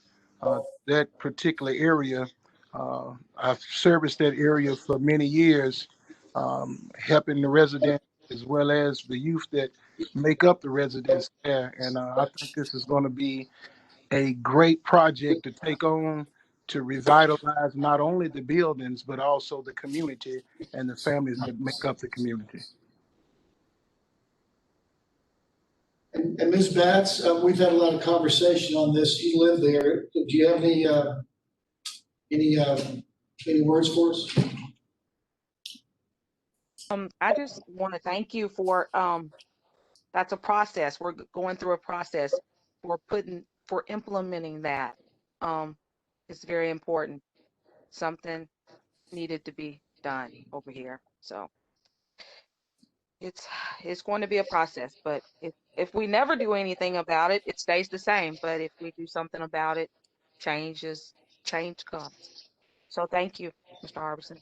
Speaker 15: that particular area. I've serviced that area for many years, helping the residents as well as the youth that make up the residents there. And I think this is going to be a great project to take on to revitalize not only the buildings, but also the community and the families that make up the community.
Speaker 3: And Ms. Batts, we've had a lot of conversation on this. You live there. Do you have any words for us?
Speaker 14: I just want to thank you for, that's a process. We're going through a process for implementing that. It's very important. Something needed to be done over here. So it's going to be a process, but if we never do anything about it, it stays the same. But if we do something about it, change comes. So thank you, Mr. Harbison,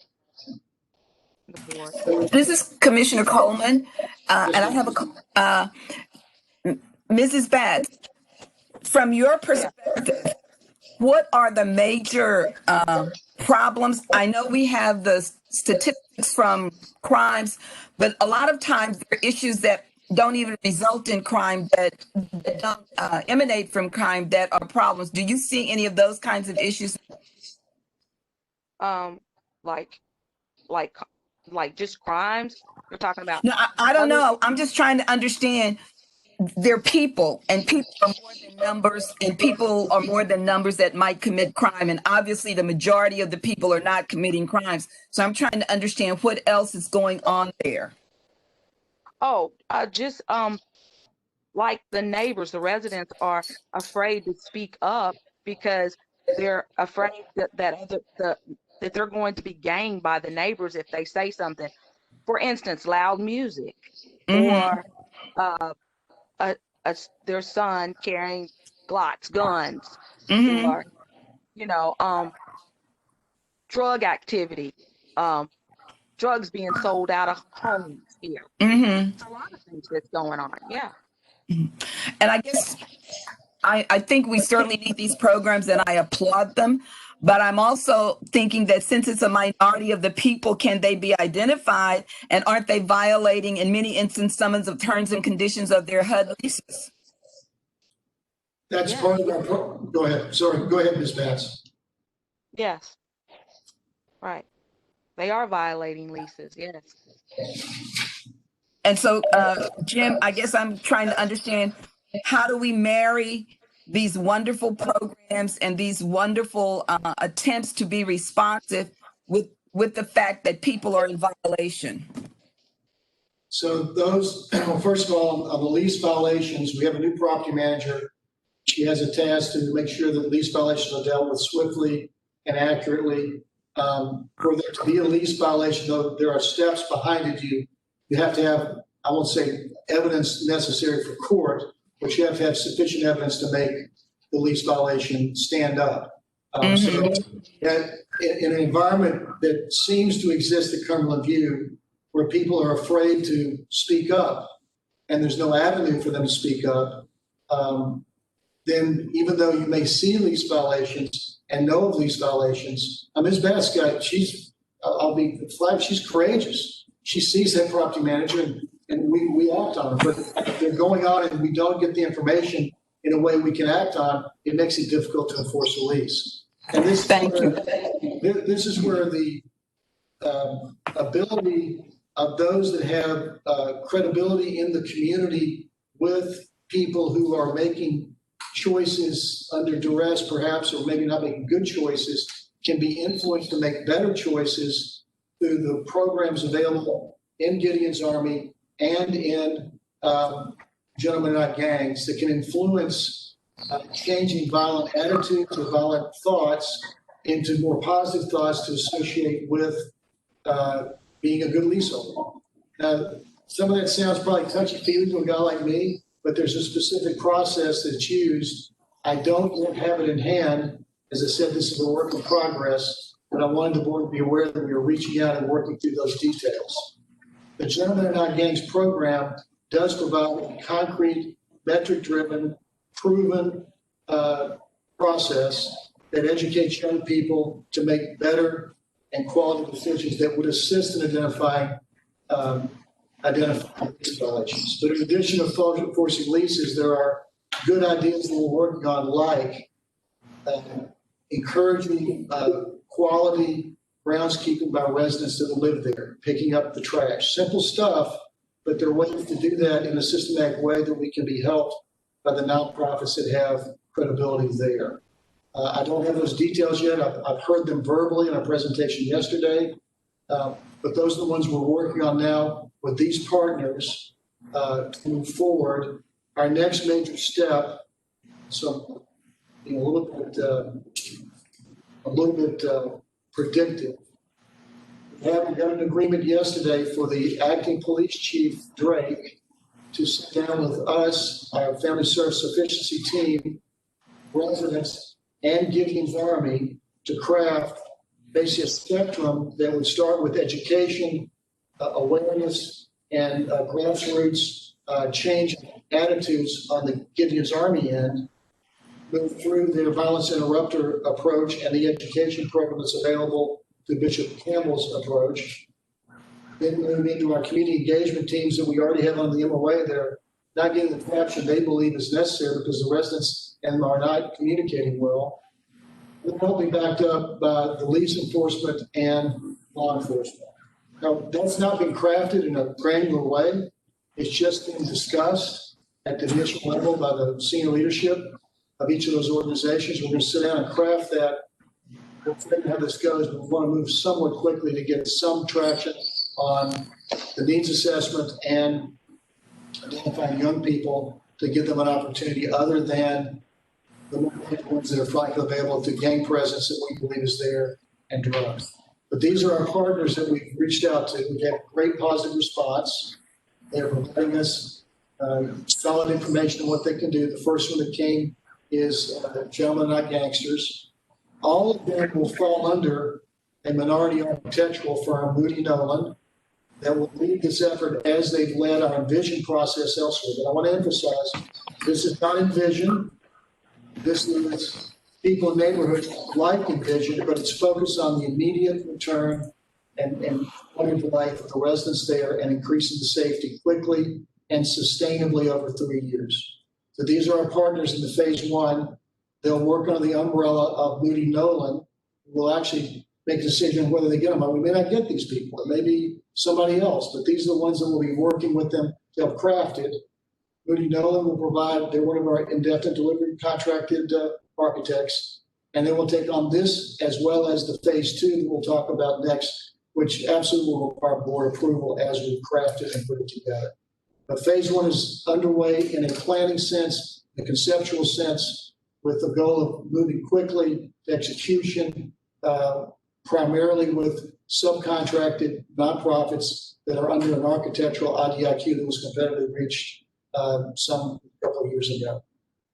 Speaker 14: the board.
Speaker 7: This is Commissioner Coleman, and I have Mrs. Batts, from your perspective, what are the major problems? I know we have the statistics from crimes, but a lot of times there are issues that don't even result in crime, that don't emanate from crime, that are problems. Do you see any of those kinds of issues?
Speaker 14: Like just crimes you're talking about?
Speaker 7: No, I don't know. I'm just trying to understand. They're people, and people are more than numbers, and people are more than numbers that might commit crime. And obviously the majority of the people are not committing crimes. So I'm trying to understand what else is going on there.
Speaker 14: Oh, just like the neighbors, the residents are afraid to speak up because they're afraid that they're going to be ganged by the neighbors if they say something. For instance, loud music, or their son carrying Glocks guns, or drug activity, drugs being sold out of homes here. It's a lot of things that's going on. Yeah.
Speaker 7: And I guess I think we certainly need these programs, and I applaud them. But I'm also thinking that since it's a minority of the people, can they be identified? And aren't they violating, in many instances, some of the terms and conditions of their HUD leases?
Speaker 3: That's part of our go ahead. Sorry, go ahead, Ms. Batts.
Speaker 14: Yes. Right. They are violating leases. Yes.
Speaker 7: And so, Jim, I guess I'm trying to understand, how do we marry these wonderful programs and these wonderful attempts to be responsive with the fact that people are in violation?
Speaker 3: So those, first of all, on the lease violations, we have a new property manager. She has a task to make sure that lease violations are dealt with swiftly and accurately. For there to be a lease violation, though, there are steps behind it. You have to have, I won't say evidence necessary for court, but you have to have sufficient evidence to make the lease violation stand up. So in an environment that seems to exist at Cumberland View, where people are afraid to speak up and there's no avenue for them to speak up, then even though you may see lease violations, and know of these violations. Ms. Baska, I'll be flat, she's courageous. She sees that property manager and we act on it. But if they're going on and we don't get the information in a way we can act on, it makes it difficult to enforce a lease. And this is where the ability of those that have credibility in the community with people who are making choices under duress, perhaps, or maybe not making good choices, can be influenced to make better choices through the programs available in Gideon's Army and in Gentlemen Not Gangs that can influence changing violent attitudes or violent thoughts into more positive thoughts to associate with being a good leaseholder. Some of that sounds probably touchy-feely to a guy like me, but there's a specific process that's used. I don't yet have it in hand. As I said, this is a work in progress, but I wanted the board to be aware that we are reaching out and working through those details. The Gentlemen Not Gangs program does provide a concrete, metric-driven, proven process that educates young people to make better and quality decisions that would assist in identifying these violations. But in addition to enforcing leases, there are good ideas that we're working on, like encouraging quality groundskeeping by residents that live there, picking up the trash. Simple stuff, but there are ways to do that in a systematic way that we can be helped by the nonprofits that have credibility there. I don't have those details yet. I've heard them verbally in a presentation yesterday, but those are the ones we're working on now with these partners to move forward. Our next major step, so a little bit predictive. We got an agreement yesterday for the acting police chief, Drake, to sit down with us, our family service sufficiency team, residents, and Gideon's Army to craft basically a spectrum that would start with education, awareness, and grassroots change attitudes on the Gideon's Army end, move through their violence interrupter approach and the education program that's available through Bishop Campbell's approach, then move into our community engagement teams that we already have on the MOA. They're not getting the traction they believe is necessary because the residents and are not communicating well. They'll be backed up by the lease enforcement and law enforcement. Now, that's not been crafted in a granular way. It's just been discussed at the initial level by the senior leadership of each of those organizations. We're going to sit down and craft that. We'll see how this goes, but we want to move somewhat quickly to get some traction on the needs assessment and identifying young people to give them an opportunity other than the ones that are frankly available to gang presence that we believe is there and drugs. But these are our partners that we've reached out to. We've had great positive response. They're providing us solid information on what they can do. The first one that came is Gentlemen Not Gangsters. All of them will fall under a minority architectural firm, Moody Nolan, that will lead this effort as they've led our Envision process elsewhere. But I want to emphasize, this is not Envision. This is people in neighborhoods like Envision, but it's focused on the immediate return and quality of life of the residents there and increasing the safety quickly and sustainably over 3 years. So these are our partners in the phase one. They'll work under the umbrella of Moody Nolan. We'll actually make a decision on whether they get them. We may not get these people. It may be somebody else, but these are the ones that will be working with them to help craft it. Moody Nolan will provide, they're one of our indefinite delivery contracted architects, and they will take on this as well as the phase two that we'll talk about next, which absolutely will require board approval as we craft it and put it together. But phase one is underway in a planning sense, a conceptual sense, with the goal of moving quickly to execution, primarily with subcontracted nonprofits that are under an architectural IDIQ that was competitively reached some couple of years ago.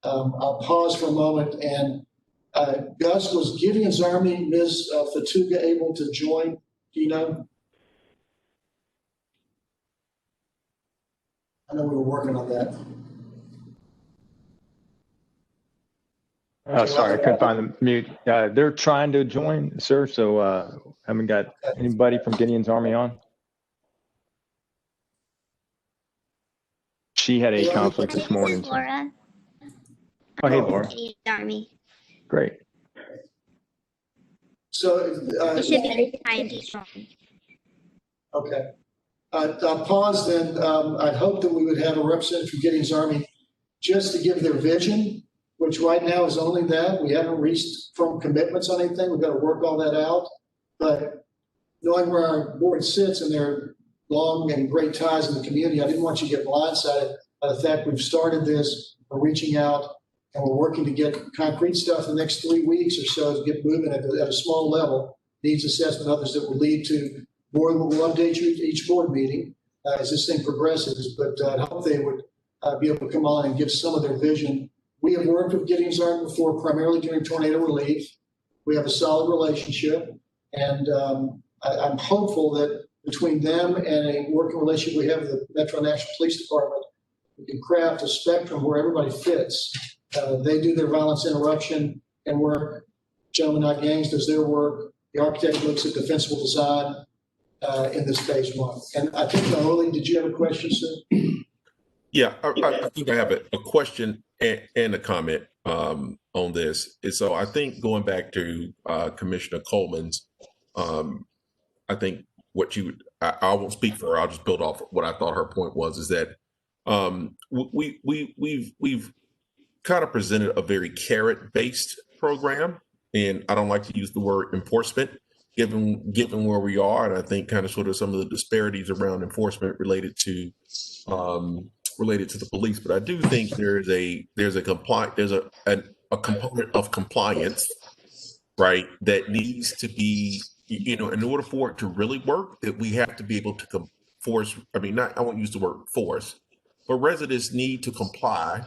Speaker 3: I'll pause for a moment. And Gus, was Gideon's Army, Ms. Fatuga, able to join? Do you know? I know we were working on that.
Speaker 11: Sorry, I couldn't find the mute. They're trying to join, sir, so haven't got anybody from Gideon's Army on. She had a conflict this morning.
Speaker 16: This is Laura.
Speaker 11: Oh, hey, Laura.
Speaker 16: Gideon's Army.
Speaker 11: Great.
Speaker 3: So,
Speaker 16: It should be trying to join.
Speaker 3: okay. I'll pause then. I'd hope that we would have a representative from Gideon's Army just to give their vision, which right now is only that. We haven't reached firm commitments on anything. We've got to work all that out. But knowing where our board sits and their long and great ties in the community, I didn't want you to get blindsided by the fact we've started this, we're reaching out, and we're working to get concrete stuff in the next 3 weeks or so to get moving at a small level, needs assessment, others that will lead to more. We'll update you each board meeting as this thing progresses, but I hope they would be able to come on and give some of their vision. We have worked with Gideon's Army before, primarily during tornado relief. We have a solid relationship, and I'm hopeful that between them and a working relationship we have with the Metro National Police Department, we can craft a spectrum where everybody fits. They do their violence interruption and work. Gentlemen Not Gangs does their work. The architect looks at defensible design in this phase one. And I think, Oli, did you have a question, sir?
Speaker 5: Yeah, I think I have a question and a comment on this. And so I think going back to Commissioner Coleman's, I think what you would, I won't speak for her. I'll just build off what I thought her point was, is that we've kind of presented a very carrot-based program, and I don't like to use the word enforcement, given where we are, and I think kind of sort of some of the disparities around enforcement related to the police. But I do think there's a component of compliance, right, that needs to be, in order for it to really work, that we have to be able to force. I won't use the word force, but residents need to comply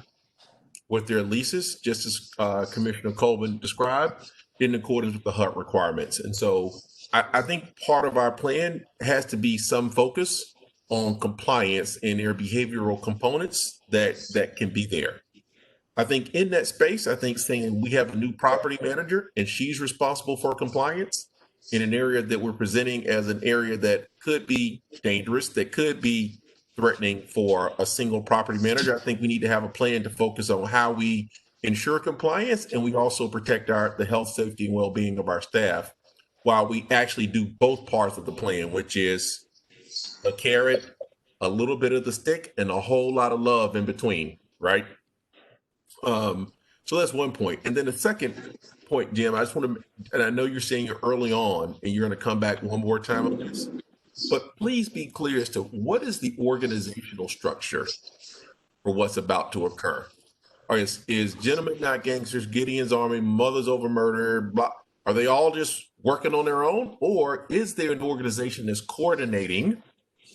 Speaker 5: with their leases, just as Commissioner Colvin described, in accordance with the HUD requirements. And so I think part of our plan has to be some focus on compliance and their behavioral components that can be there. I think in that space, I think saying we have a new property manager and she's responsible for compliance in an area that we're presenting as an area that could be dangerous, that could be threatening for a single property manager. I think we need to have a plan to focus on how we ensure compliance, and we also protect the health, safety, and well-being of our staff while we actually do both parts of the plan, which is a carrot, a little bit of the stick, and a whole lot of love in between, right? So that's one point. And then the second point, Jim, I just want to, and I know you're saying it early on, and you're going to come back one more time on this, but please be clear as to what is the organizational structure for what's about to occur. Or is Gentlemen Not Gangsters, Gideon's Army, Mothers Over Murder, are they all just working on their own? Or is there an organization that's coordinating?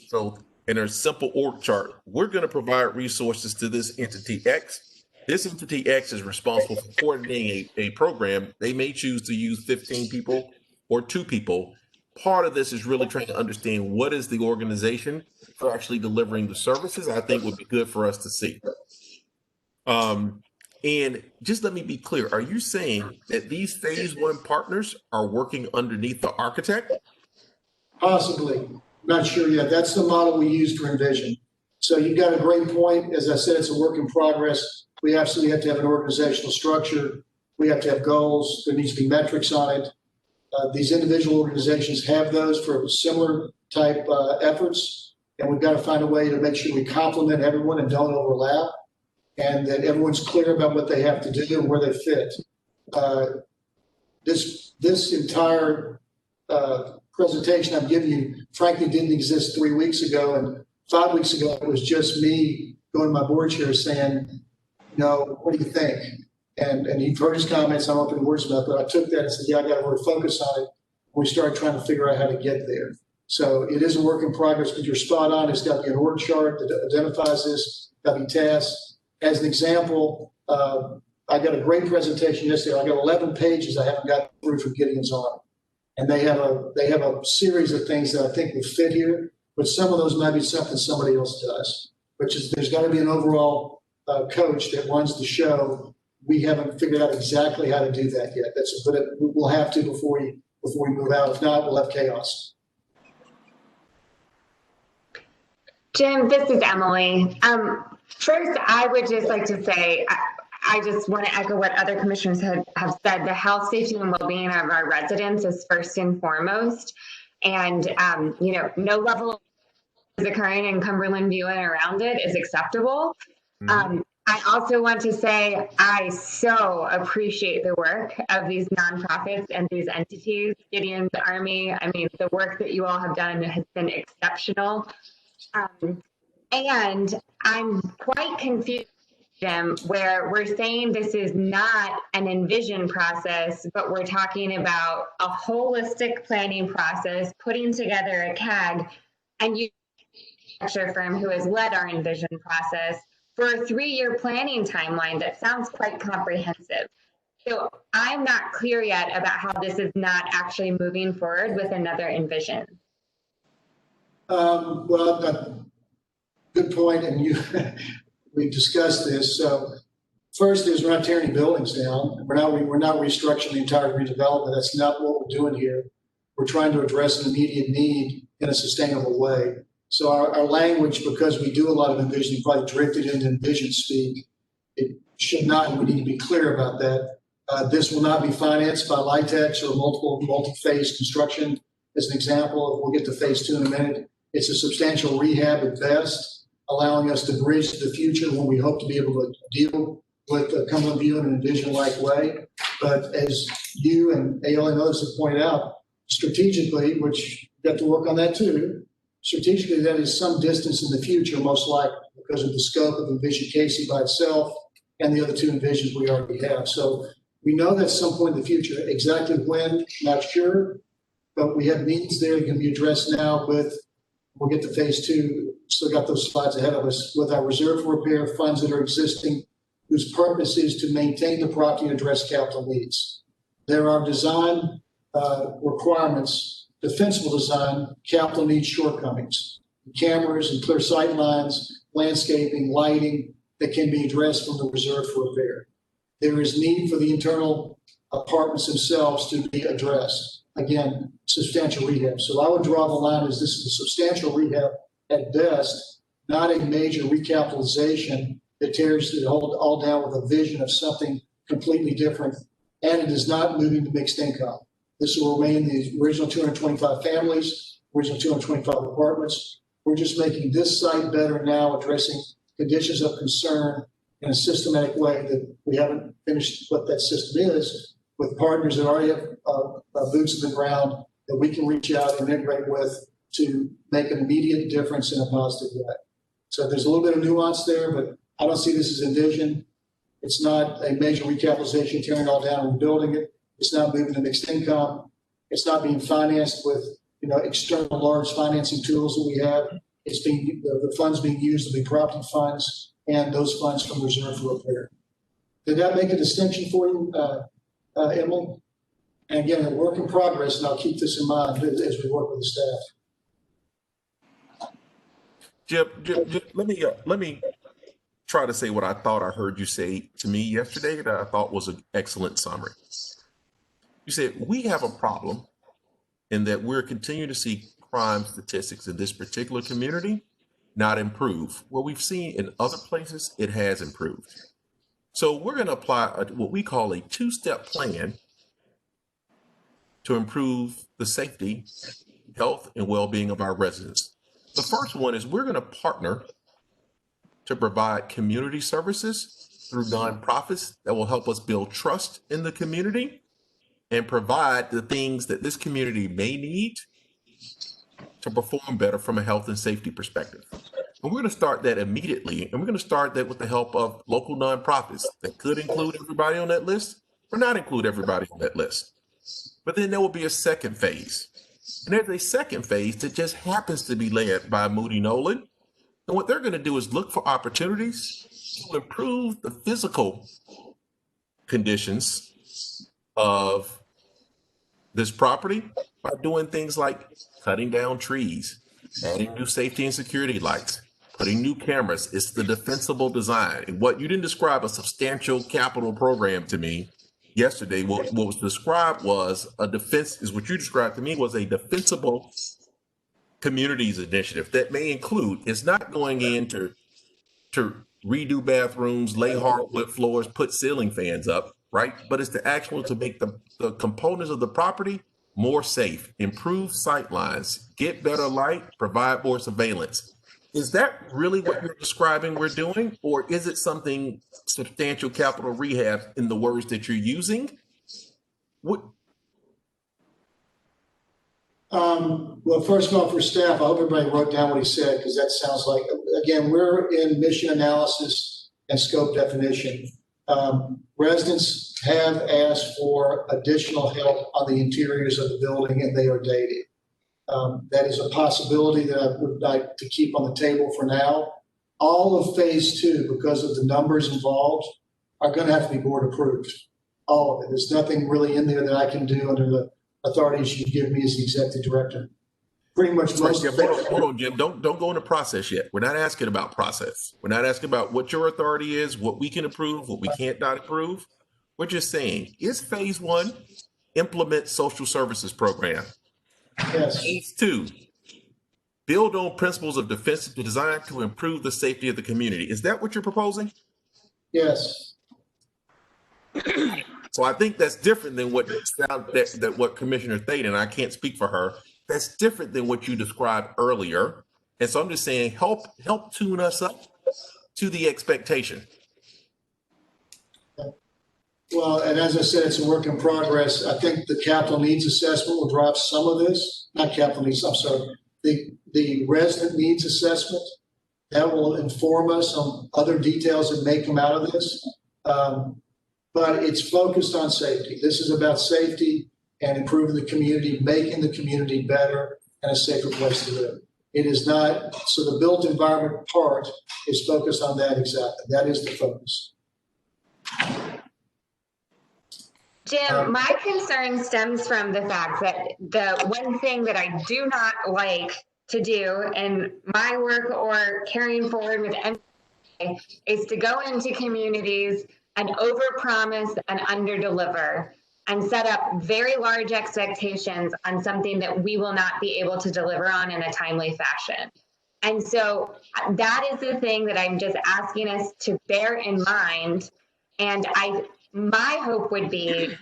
Speaker 5: So in a simple org chart, we're going to provide resources to this entity X. This entity X is responsible for coordinating a program. They may choose to use 15 people or 2 people. Part of this is really trying to understand what is the organization for actually delivering the services. I think would be good for us to see. And just let me be clear. Are you saying that these phase one partners are working underneath the architect?
Speaker 3: Possibly. Not sure yet. That's the model we use to envision. So you've got a great point. As I said, it's a work in progress. We absolutely have to have an organizational structure. We have to have goals. There needs to be metrics on it. These individual organizations have those for similar type efforts, and we've got to find a way to make sure we complement everyone and don't overlap, and that everyone's clear about what they have to do and where they fit. This entire presentation I'm giving you, frankly, didn't exist 3 weeks ago, and 5 weeks ago it was just me going to my board chair saying, what do you think? And you've heard his comments. I'm opening words about it, but I took that and said, yeah, I got to really focus on it. We started trying to figure out how to get there. So it is a work in progress, but you're spot on. It's got to be an org chart that identifies this, got to be tasks. As an example, I got a great presentation yesterday. I got 11 pages I haven't gotten through from Gideon's Army. And they have a series of things that I think would fit here, but some of those might be something somebody else does, which is there's got to be an overall coach that runs the show we haven't figured out exactly how to do that yet. But we'll have to before we move out. If not, we'll have chaos.
Speaker 1: Jim, this is Emily. First, I would just like to say, I just want to echo what other commissioners have said. The health, safety, and well-being of our residents is first and foremost. And, no level is occurring in Cumberland View and around it is acceptable. I also want to say I so appreciate the work of these nonprofits and these entities, Gideon's Army. I mean, the work that you all have done has been exceptional. And I'm quite confused, Jim, where we're saying this is not an envision process, but we're talking about a holistic planning process, putting together a CAG, and you firm who has led our envision process for a 3-year planning timeline that sounds quite comprehensive. So I'm not clear yet about how this is not actually moving forward with another envision.
Speaker 3: Well, good point, and we've discussed this. So first is we're not tearing any buildings down. We're not restructuring the entire redevelopment. That's not what we're doing here. We're trying to address an immediate need in a sustainable way. So our language, because we do a lot of envisioning, probably drifted into envision speak. It should not, and we need to be clear about that. This will not be financed by LIHTC or multi-phase construction. As an example, we'll get to phase 2 in a minute. It's a substantial rehab at best, allowing us to bridge to the future when we hope to be able to deal with Cumberland View in an envision-like way. But as you and AL and others have pointed out, strategically, which we got to work on that too, strategically, that is some distance in the future, most likely, because of the scope of Envision Casey by itself and the other 2 envisions we already have. So we know that at some point in the future, exactly when, not sure, but we have needs there that can be addressed now with, we'll get to phase 2, still got those slides ahead of us, with our reserve for repair funds that are existing, whose purpose is to maintain the property and address capital needs. There are design requirements, defensible design, capital needs shortcomings, cameras and clear sight lines, landscaping, lighting that can be addressed from the reserve for repair. There is need for the internal apartments themselves to be addressed. Again, substantial rehab. So I would draw the line as this is a substantial rehab at best, not a major recapitalization that tears it all down with a vision of something completely different. And it is not moving to mixed income. This will remain the original 225 families, original 225 apartments. We're just making this site better now, addressing conditions of concern in a systematic way that we haven't finished what that system is, with partners that already have boots in the ground that we can reach out and integrate with to make an immediate difference in a positive way. So there's a little bit of nuance there, but I don't see this as envision. It's not a major recapitalization, tearing it all down and rebuilding it. It's not moving to mixed income. It's not being financed with external large financing tools that we have. It's being the funds being used to be property funds and those funds from reserve for repair. Did that make a distinction for you, Emily? And again, a work in progress, and I'll keep this in mind as we work with the staff.
Speaker 5: Jim, let me try to say what I thought I heard you say to me yesterday that I thought was an excellent summary. You said, we have a problem in that we're continuing to see crime statistics in this particular community not improve. Where we've seen in other places, it has improved. So we're going to apply what we call a 2-step plan to improve the safety, health, and well-being of our residents. The first one is we're going to partner to provide community services through nonprofits that will help us build trust in the community and provide the things that this community may need to perform better from a health and safety perspective. And we're going to start that immediately. And we're going to start that with the help of local nonprofits that could include everybody on that list or not include everybody on that list. But then there will be a second phase. And there's a second phase that just happens to be led by Moody Nolan. And what they're going to do is look for opportunities to improve the physical conditions of this property by doing things like cutting down trees, adding new safety and security lights, putting new cameras. It's the defensible design. And what you didn't describe a substantial capital program to me yesterday. What was described was a defense, is what you described to me was a defensible communities initiative that may include, it's not going in to redo bathrooms, lay hardwood floors, put ceiling fans up, right? But it's the actual to make the components of the property more safe, improve sight lines, get better light, provide more surveillance. Is that really what you're describing we're doing? Or is it something substantial capital rehab in the words that you're using? What?
Speaker 3: Well, first of all, for staff, I hope everybody wrote down what he said, because that sounds like, again, we're in mission analysis and scope definition. Residents have asked for additional help on the interiors of the building, and they are dated. That is a possibility that I would like to keep on the table for now. All of phase 2, because of the numbers involved, are going to have to be board approved. All of it. There's nothing really in there that I can do under the authorities you give me as the executive director. Pretty much most of it.
Speaker 5: Hold on, Jim. Don't go into process yet. We're not asking about process. We're not asking about what your authority is, what we can approve, what we can't not approve. We're just saying, is phase 1 implement social services program?
Speaker 3: Yes.
Speaker 5: Phase 2, build on principles of defensive design to improve the safety of the community. Is that what you're proposing?
Speaker 3: Yes.
Speaker 5: So I think that's different than what that what Commissioner Thade, and I can't speak for her, that's different than what you described earlier. And so I'm just saying, help tune us up to the expectation.
Speaker 3: Well, and as I said, it's a work in progress. I think the capital needs assessment will drive some of this. Not capital needs, I'm sorry. The resident needs assessment. That will inform us on other details that may come out of this. But it's focused on safety. This is about safety and improving the community, making the community better and a safer place to live. It is not, so the built environment part is focused on that exactly. That is the focus.
Speaker 1: Jim, my concern stems from the fact that the one thing that I do not like to do in my work or carrying forward with MDHA is to go into communities and overpromise and underdeliver and set up very large expectations on something that we will not be able to deliver on in a timely fashion. And so that is the thing that I'm just asking us to bear in mind. And my hope would be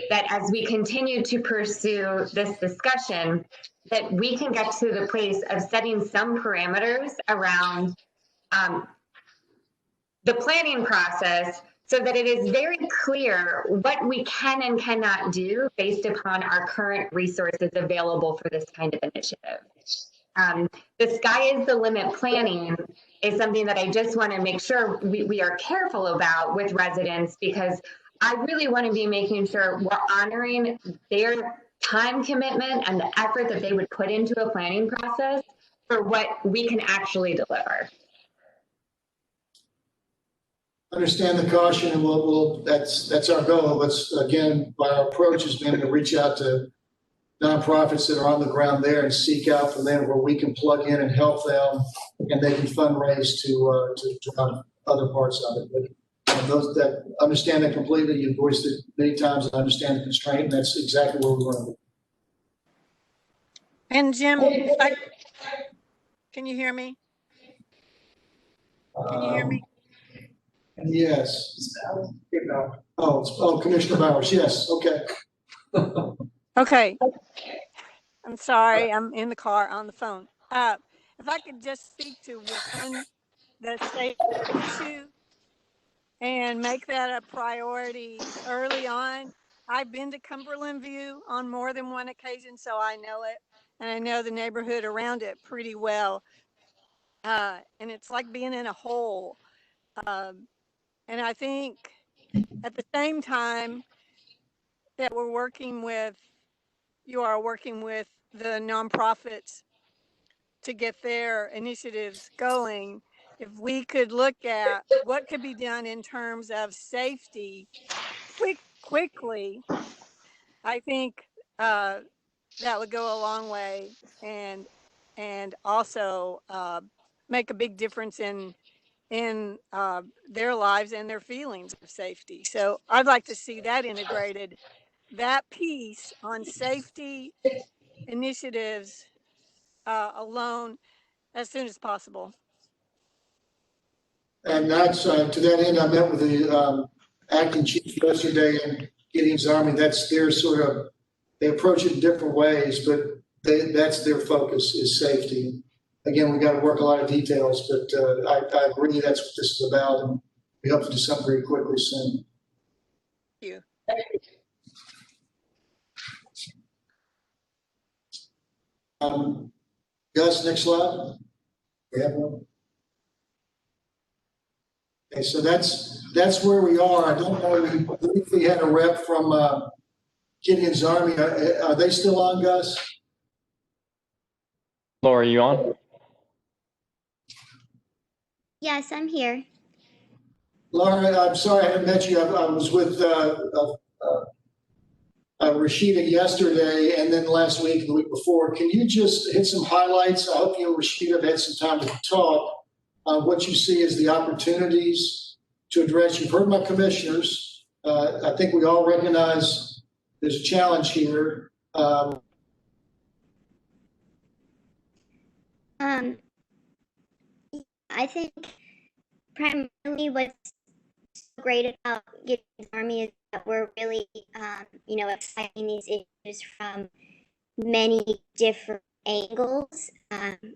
Speaker 1: that as we continue to pursue this discussion, that we can get to the place of setting some parameters around the planning process so that it is very clear what we can and cannot do based upon our current resources available for this kind of initiative. The sky is the limit planning is something that I just want to make sure we are careful about with residents, because I really want to be making sure we're honoring their time commitment and the effort that they would put into a planning process for what we can actually deliver.
Speaker 3: Understand the caution, and we'll that's our goal. Let's, again, our approach has been to reach out to nonprofits that are on the ground there and seek out from them where we can plug in and help them, and they can fundraise to drive other parts of it. But those that understand that completely, you've voiced it many times, and understand the constraint, and that's exactly where we want to be.
Speaker 8: And Jim, can you hear me? Can you hear me?
Speaker 3: Yes. Oh, Commissioner Bowers. Yes. Okay.
Speaker 8: Okay. I'm sorry. I'm in the car on the phone. If I could just speak to one, the safety issue, and make that a priority early on. I've been to Cumberland View on more than one occasion, so I know it, and I know the neighborhood around it pretty well. And it's like being in a hole. And I think at the same time that you are working with the nonprofits to get their initiatives going, if we could look at what could be done in terms of safety quickly, I think that would go a long way, and also make a big difference in their lives and their feelings of safety. So I'd like to see that integrated, that piece on safety initiatives alone as soon as possible.
Speaker 3: And that's, to that end, I met with the acting chief yesterday in Gideon's Army. That's their sort of, they approach it in different ways, but that's their focus is safety. Again, we got to work a lot of details, but I agree that's what this is about, and we hope to do something very quickly soon.
Speaker 8: Thank you.
Speaker 3: Gus, next slide. We have one. Okay, so that's where we are. I don't know. We briefly had a rep from Gideon's Army. Are they still on, Gus?
Speaker 11: Laura, are you on?
Speaker 16: Yes, I'm here.
Speaker 3: Laura, I'm sorry I haven't met you. I was with Rashida yesterday and then last week and the week before. Can you just hit some highlights? I hope you and Rashida have had some time to talk. What you see as the opportunities to address. You've heard my commissioners. I think we all recognize there's a challenge here.
Speaker 16: I think primarily what's so great about Gideon's Army is that we're really, exciting these issues from many different angles.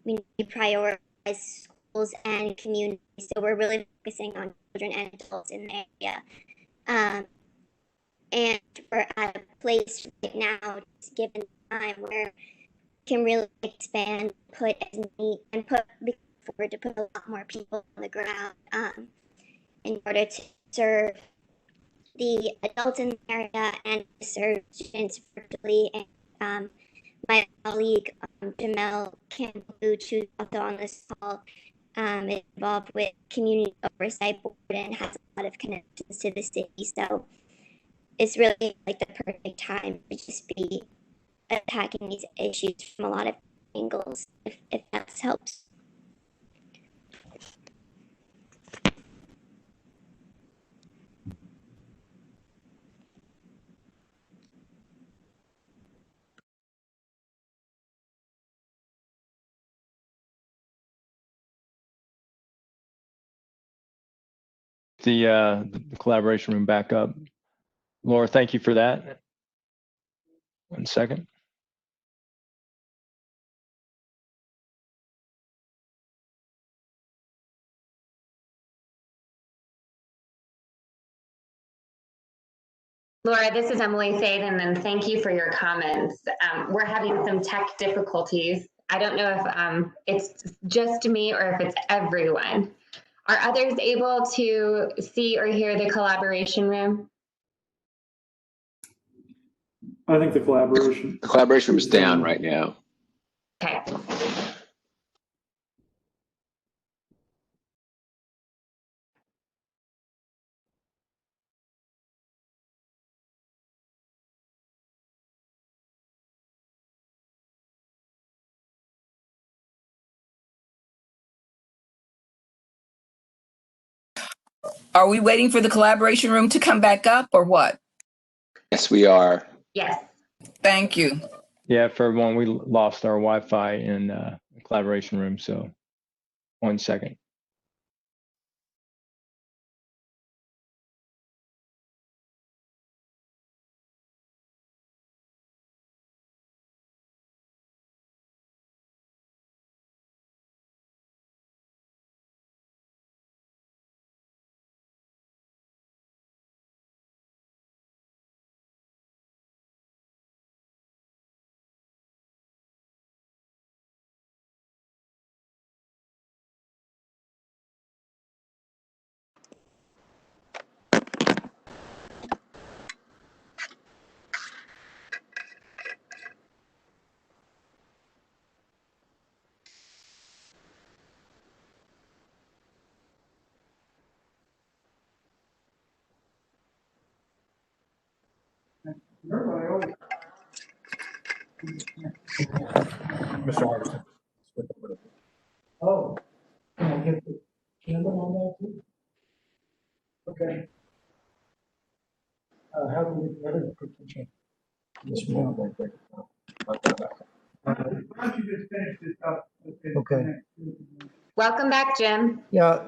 Speaker 16: We prioritize schools and communities, so we're really focusing on children and adults in the area. And we're at a place right now, just given time, where we can really expand, put forward to put a lot more people on the ground in order to serve the adults in the area and serve students virtually. And my colleague Jamel Campbell, who's also on this call, is involved with Community Oversight Board and has a lot of connections to the city. So it's really like the perfect time to just be attacking these issues from a lot of angles, if that helps.
Speaker 11: The collaboration room back up. Laura, thank you for that. 1 second.
Speaker 1: Laura, this is Emily Faden, and thank you for your comments. We're having some tech difficulties. I don't know if it's just me or if it's everyone. Are others able to see or hear the collaboration room?
Speaker 13: I think the collaboration.
Speaker 9: The collaboration room is down right now.
Speaker 1: Okay.
Speaker 7: Are we waiting for the collaboration room to come back up or what?
Speaker 9: Yes, we are.
Speaker 1: Yes.
Speaker 7: Thank you.
Speaker 11: Yeah, for everyone, we lost our Wi-Fi in the collaboration room, so 1 second.
Speaker 2: Mr. Harbison.
Speaker 3: Oh, agenda on that too? Okay. How do we get rid of the potential? This one.
Speaker 13: Why don't you just finish this up?
Speaker 3: Okay.
Speaker 1: Welcome back, Jim.
Speaker 3: Yeah,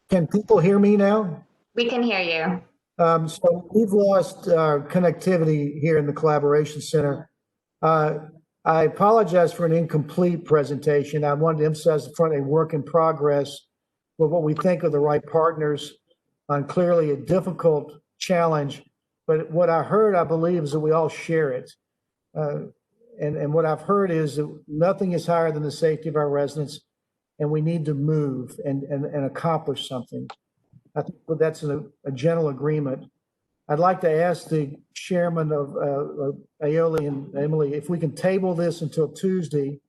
Speaker 3: can people hear me now?
Speaker 1: We can hear you.
Speaker 3: So we've lost connectivity here in the Collaboration Center. I apologize for an incomplete presentation. I wanted to emphasize the front a work in progress with what we think are the right partners on clearly a difficult challenge. But what I heard, I believe, is that we all share it. And what I've heard is that nothing is higher than the safety of our residents, and we need to move and accomplish something. I think that's a general agreement. I'd like to ask the chairman of Aioli and Emily, if we can table this until Tuesday,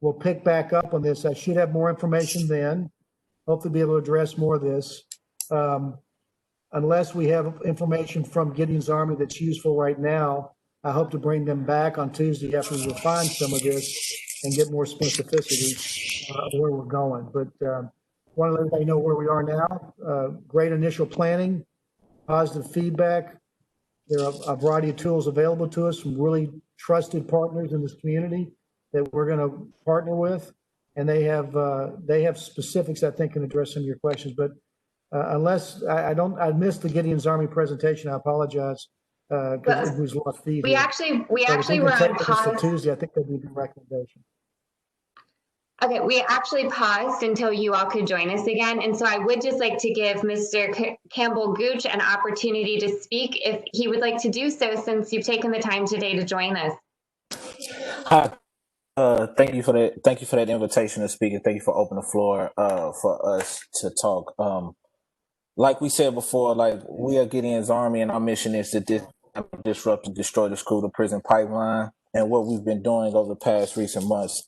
Speaker 3: we'll pick back up on this. I should have more information then. Hopefully be able to address more of this. Unless we have information from Gideon's Army that's useful right now, I hope to bring them back on Tuesday after we refine some of this and get more specificity of where we're going. But want to let everybody know where we are now. Great initial planning, positive feedback. There are a variety of tools available to us from really trusted partners in this community that we're going to partner with, and they have specifics I think can address some of your questions. But unless I missed the Gideon's Army presentation, I apologize because it was lost feed.
Speaker 1: We actually were on pause.
Speaker 3: Tuesday, I think that'd be a good recommendation.
Speaker 1: Okay, we actually paused until you all could join us again. And so I would just like to give Mr. Campbell Gooch an opportunity to speak if he would like to do so, since you've taken the time today to join us.
Speaker 17: Hi. Thank you for that. Thank you for that invitation to speak, and thank you for opening the floor for us to talk. Like we said before, like we are Gideon's Army, and our mission is to disrupt and destroy the school to prison pipeline. And what we've been doing over the past recent months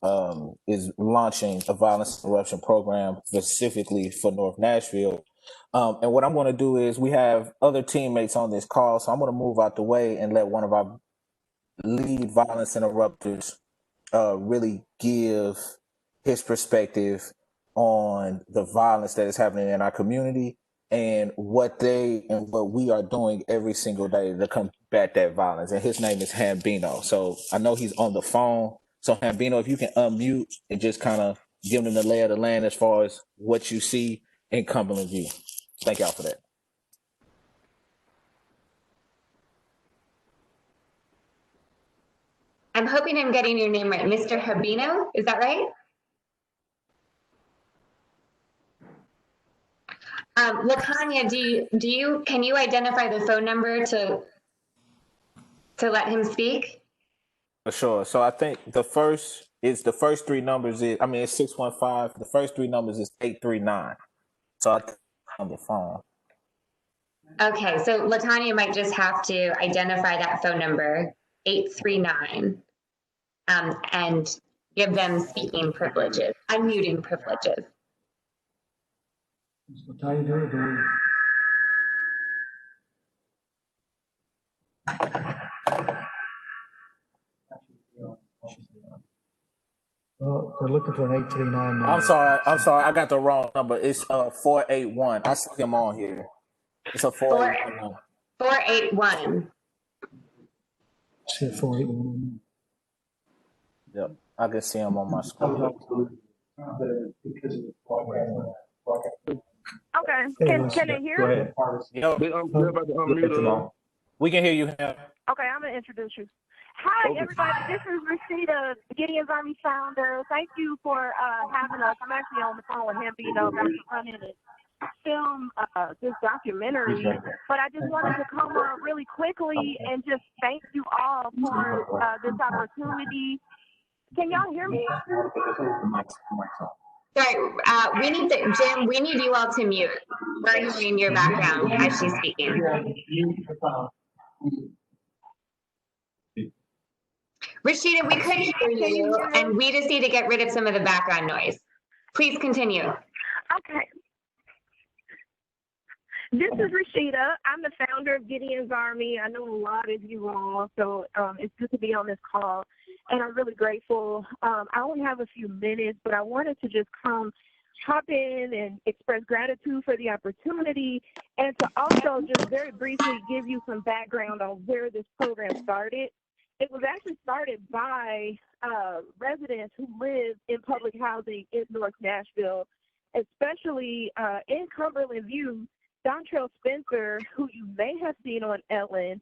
Speaker 17: is launching a violence interruption program specifically for North Nashville. And what I'm going to do is we have other teammates on this call, so I'm going to move out the way and let one of our lead violence interrupters really give his perspective on the violence that is happening in our community and what we are doing every single day to combat that violence. And his name is Hambino. So I know he's on the phone. So Hambino, if you can unmute and just kind of give them the lay of the land as far as what you see in Cumberland View. Thank y'all for that.
Speaker 1: I'm hoping I'm getting your name right. Mr. Habino, is that right? Latanya, can you identify the phone number to let him speak?
Speaker 17: Sure. So I think the first three numbers it's 615. The first three numbers is 839. So I think on the phone.
Speaker 1: Okay, so Latanya might just have to identify that phone number, 839, and give them speaking privileges, unmuting privileges.
Speaker 3: Well, they're looking for an 839 number.
Speaker 17: I'm sorry. I got the wrong number. It's 481. I see him on here. It's a 481.
Speaker 1: 481.
Speaker 3: 481.
Speaker 17: Yep, I can see him on my screen.
Speaker 18: Okay. Can they hear me?
Speaker 17: We can hear you.
Speaker 18: Okay, I'm gonna introduce you. Hi, everybody. This is Rashida, Gideon's Army founder. Thank you for having us. I'm actually on the phone with Hambino about to run in and film this documentary. But I just wanted to come on really quickly and just thank you all for this opportunity. Can y'all hear me?
Speaker 1: Sorry, Jim, we need you all to mute. We're hearing your background as she's speaking. Rashida, we could hear you, and we just need to get rid of some of the background noise. Please continue.
Speaker 18: Okay. This is Rashida. I'm the founder of Gideon's Army. I know a lot of you all, so it's good to be on this call, and I'm really grateful. I only have a few minutes, but I wanted to just come hop in and express gratitude for the opportunity, and to also just very briefly give you some background on where this program started. It was actually started by residents who live in public housing in North Nashville, especially in Cumberland View. Dontrell Spencer, who you may have seen on Ellen,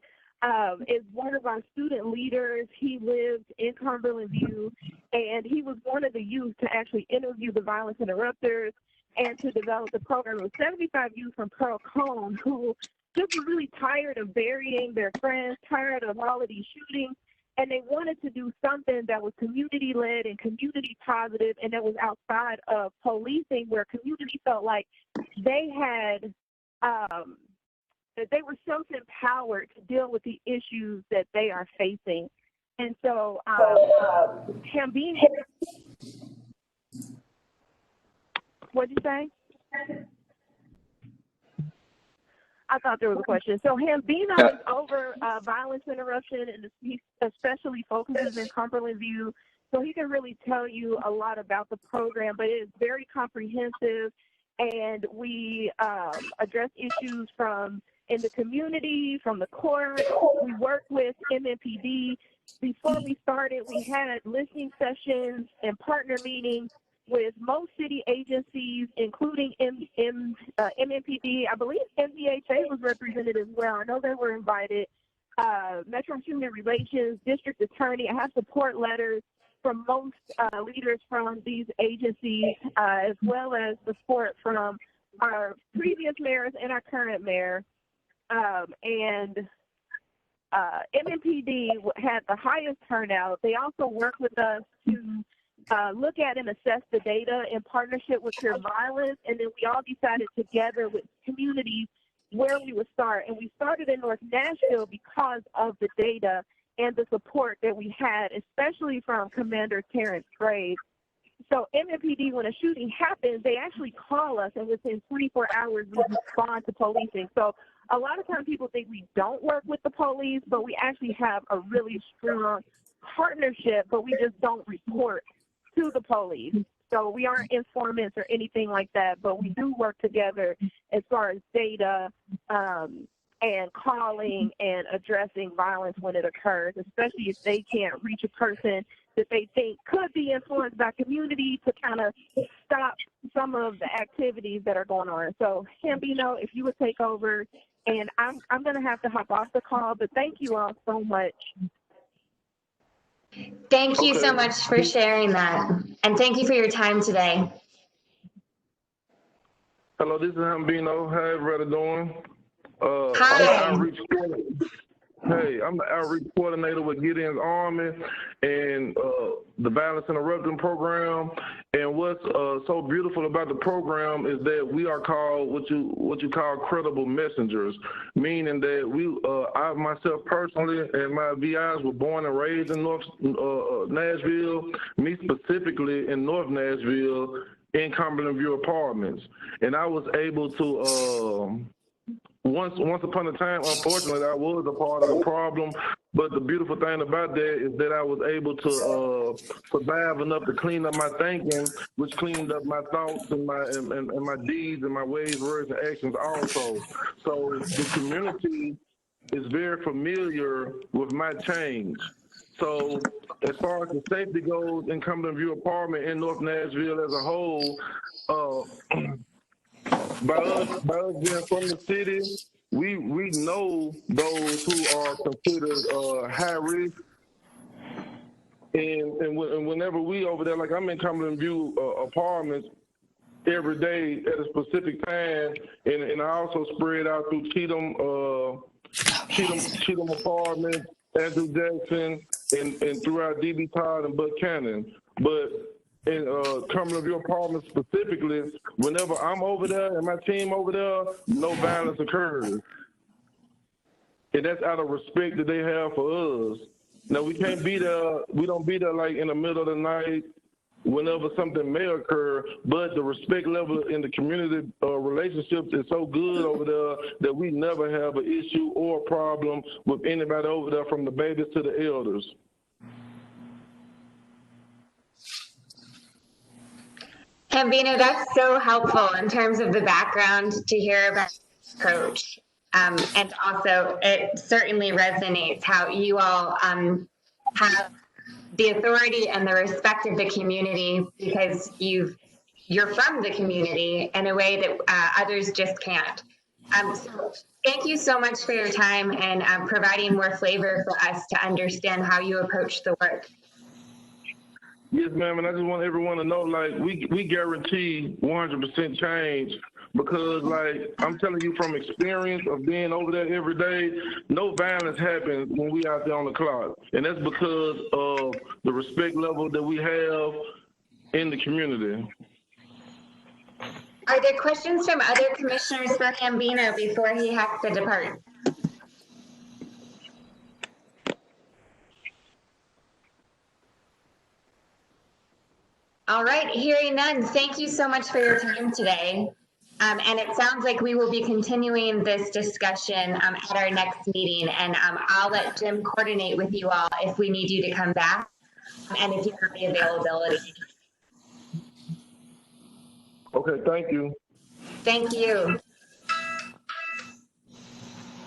Speaker 18: is one of our student leaders. He lived in Cumberland View, and he was one of the youth to actually interview the violence interrupters and to develop the program. It was 75 youth from Pearl Cone who just were really tired of burying their friends, tired of all of these shootings, and they wanted to do something that was community-led and community-positive, and that was outside of policing, where community felt like they had that they were self-empowered to deal with the issues that they are facing. And so him being, what'd you say? I thought there was a question. So Hambino is over violence interruption, and he especially focuses in Cumberland View. So he can really tell you a lot about the program, but it is very comprehensive, and we address issues from in the community, from the court. We work with MMPD. Before we started, we had listening sessions and partner meetings with most city agencies, including MMPD. I believe MDHA was represented as well. I know they were invited. Metro Human Relations, District Attorney. I have support letters from most leaders from these agencies, as well as support from our previous mayors and our current mayor. And MMPD had the highest turnout. They also worked with us to look at and assess the data in partnership with Peer Violence, and then we all decided together with communities where we would start. And we started in North Nashville because of the data and the support that we had, especially from Commander Terrence Graves. So MMPD, when a shooting happens, they actually call us, and within 24 hours, we respond to policing. So a lot of times people think we don't work with the police, but we actually have a really strong partnership, but we just don't report to the police. So we aren't informants or anything like that, but we do work together as far as data and calling and addressing violence when it occurs, especially if they can't reach a person that they think could be influenced by community, to kind of stop some of the activities that are going on. So Hambino, if you would take over, and I'm going to have to hop off the call, but thank you all so much.
Speaker 1: Thank you so much for sharing that. And thank you for your time today.
Speaker 19: Hello, this is Hambino. How everybody doing?
Speaker 1: Hi.
Speaker 19: I'm the outreach coordinator with Gideon's Army and the Violence Interrupting Program. And what's so beautiful about the program is that we are called what you call credible messengers, meaning that I myself personally and my VIs were born and raised in North Nashville, me specifically in North Nashville in Cumberland View Apartments. And I was able to once upon a time, unfortunately, I was a part of the problem. But the beautiful thing about that is that I was able to survive enough to clean up my thinking, which cleaned up my thoughts and my deeds and my ways, words, and actions also. So the community is very familiar with my change. So as far as the safety goes in Cumberland View Apartment in North Nashville as a whole, by us being from the city, we know those who are considered high risk, and whenever we over there, like I'm in Cumberland View Apartments every day at a specific time, and I also spread out through Cheatham Apartments, Andrew Jackson, and throughout DB Todd and Buchanan, but in Cumberland View Apartments specifically, whenever I'm over there and my team over there, no violence occurs. And that's out of respect that they have for us. Now, we can't be there, we don't be there like in the middle of the night whenever something may occur, but the respect level in the community relationships is so good over there that we never have an issue or a problem with anybody over there, from the babies to the elders.
Speaker 1: Cambino, that's so helpful in terms of the background to hear about the approach. And also, it certainly resonates how you all have the authority and the respect of the community because you're from the community in a way that others just can't. So thank you so much for your time and providing more flavor for us to understand how you approach the work.
Speaker 19: Yes, ma'am, and I just want everyone to know, like, we guarantee 100% change because, like, I'm telling you from experience of being over there every day, no violence happens when we out there on the clock. And that's because of the respect level that we have in the community.
Speaker 1: Are there questions from other commissioners for Cambino before he has to depart? All right, hearing none, thank you so much for your time today. And it sounds like we will be continuing this discussion at our next meeting, and I'll let Jim coordinate with you all if we need you to come back and if you have the availability.
Speaker 19: Okay, thank you.
Speaker 1: Thank you.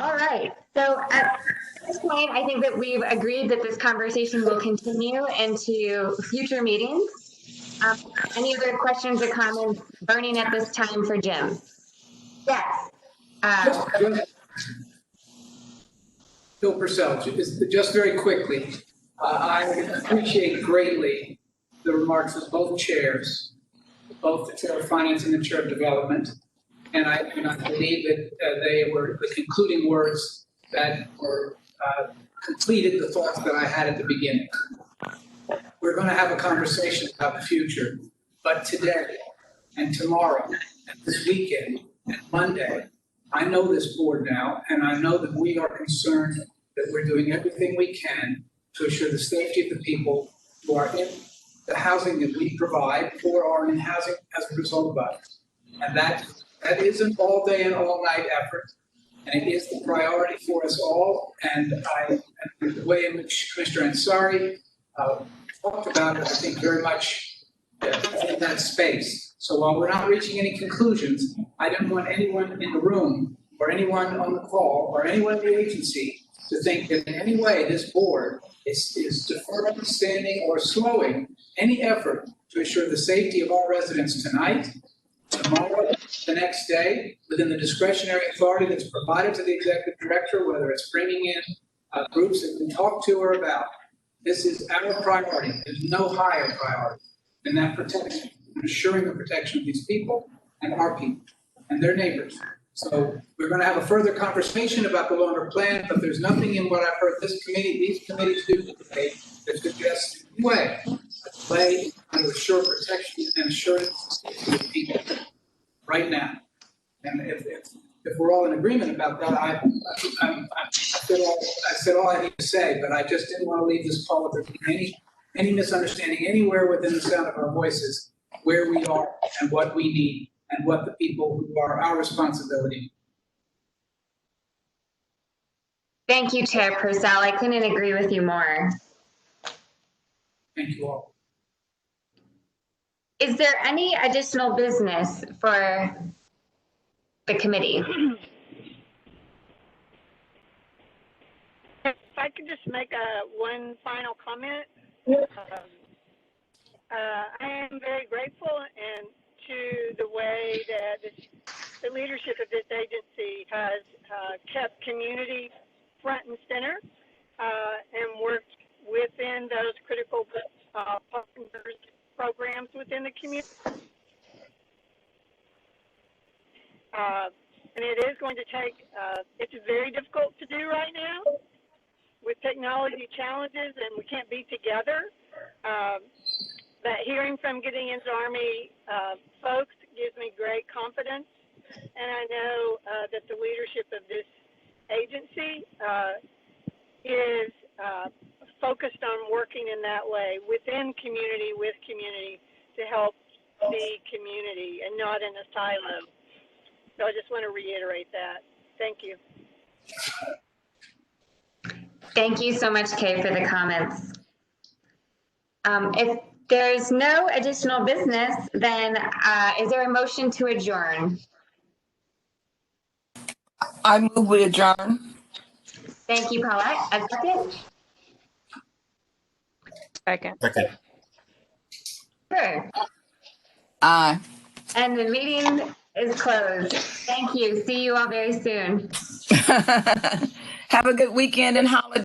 Speaker 1: All right, so at this point, I think that we've agreed that this conversation will continue into future meetings. Any other questions or comments burning at this time for Jim? Yes.
Speaker 6: Bill Purcell, just very quickly, I appreciate greatly the remarks of both chairs, both the chair of finance and the chair of development. And I believe that they were the concluding words that were completed the thoughts that I had at the beginning. We're going to have a conversation about the future, but today and tomorrow and this weekend and Monday, I know this board now, and I know that we are concerned that we're doing everything we can to assure the safety of the people who are in the housing that we provide or are in housing as a result of us. And that is an all day and all night effort. And it is the priority for us all. And the way in which Commissioner Ansari talked about it, I think very much in that space. So while we're not reaching any conclusions, I didn't want anyone in the room or anyone on the call or anyone in the agency to think that in any way this board is deferring, standing, or slowing any effort to assure the safety of our residents tonight, tomorrow, the next day, within the discretionary authority that's provided to the executive director, whether it's bringing in groups that we talk to or about. This is our priority. There's no higher priority than that protection, and assuring the protection of these people and our people and their neighbors. So we're going to have a further conversation about the longer plan, but there's nothing in what I've heard these committees do today that suggests in any way a delay to assure protection and assurance to the people right now. And if we're all in agreement about that, I said all I need to say, but I just didn't want to leave this call with any misunderstanding anywhere within the sound of our voices, where we are and what we need and what the people who are our responsibility.
Speaker 1: Thank you, Chair Purcell. I couldn't agree with you more.
Speaker 6: Thank you all.
Speaker 1: Is there any additional business for the committee?
Speaker 8: If I could just make one final comment. I am very grateful and to the way that the leadership of this agency has kept community front and center and worked within those critical partners programs within the community. And it is going to take, it's very difficult to do right now with technology challenges, and we can't be together. That hearing from Gideon's Army folks gives me great confidence, and I know that the leadership of this agency is focused on working in that way within community, with community, to help the community and not in a silo. So I just want to reiterate that. Thank you.
Speaker 1: Thank you so much, Kay, for the comments. If there's no additional business, then is there a motion to adjourn?
Speaker 7: I move we adjourn.
Speaker 1: Thank you, Paulette. A second?
Speaker 14: Second.
Speaker 5: Second.
Speaker 1: Sure.
Speaker 7: Aye.
Speaker 1: And the meeting is closed. Thank you. See you all very soon.
Speaker 7: Have a good weekend and holiday.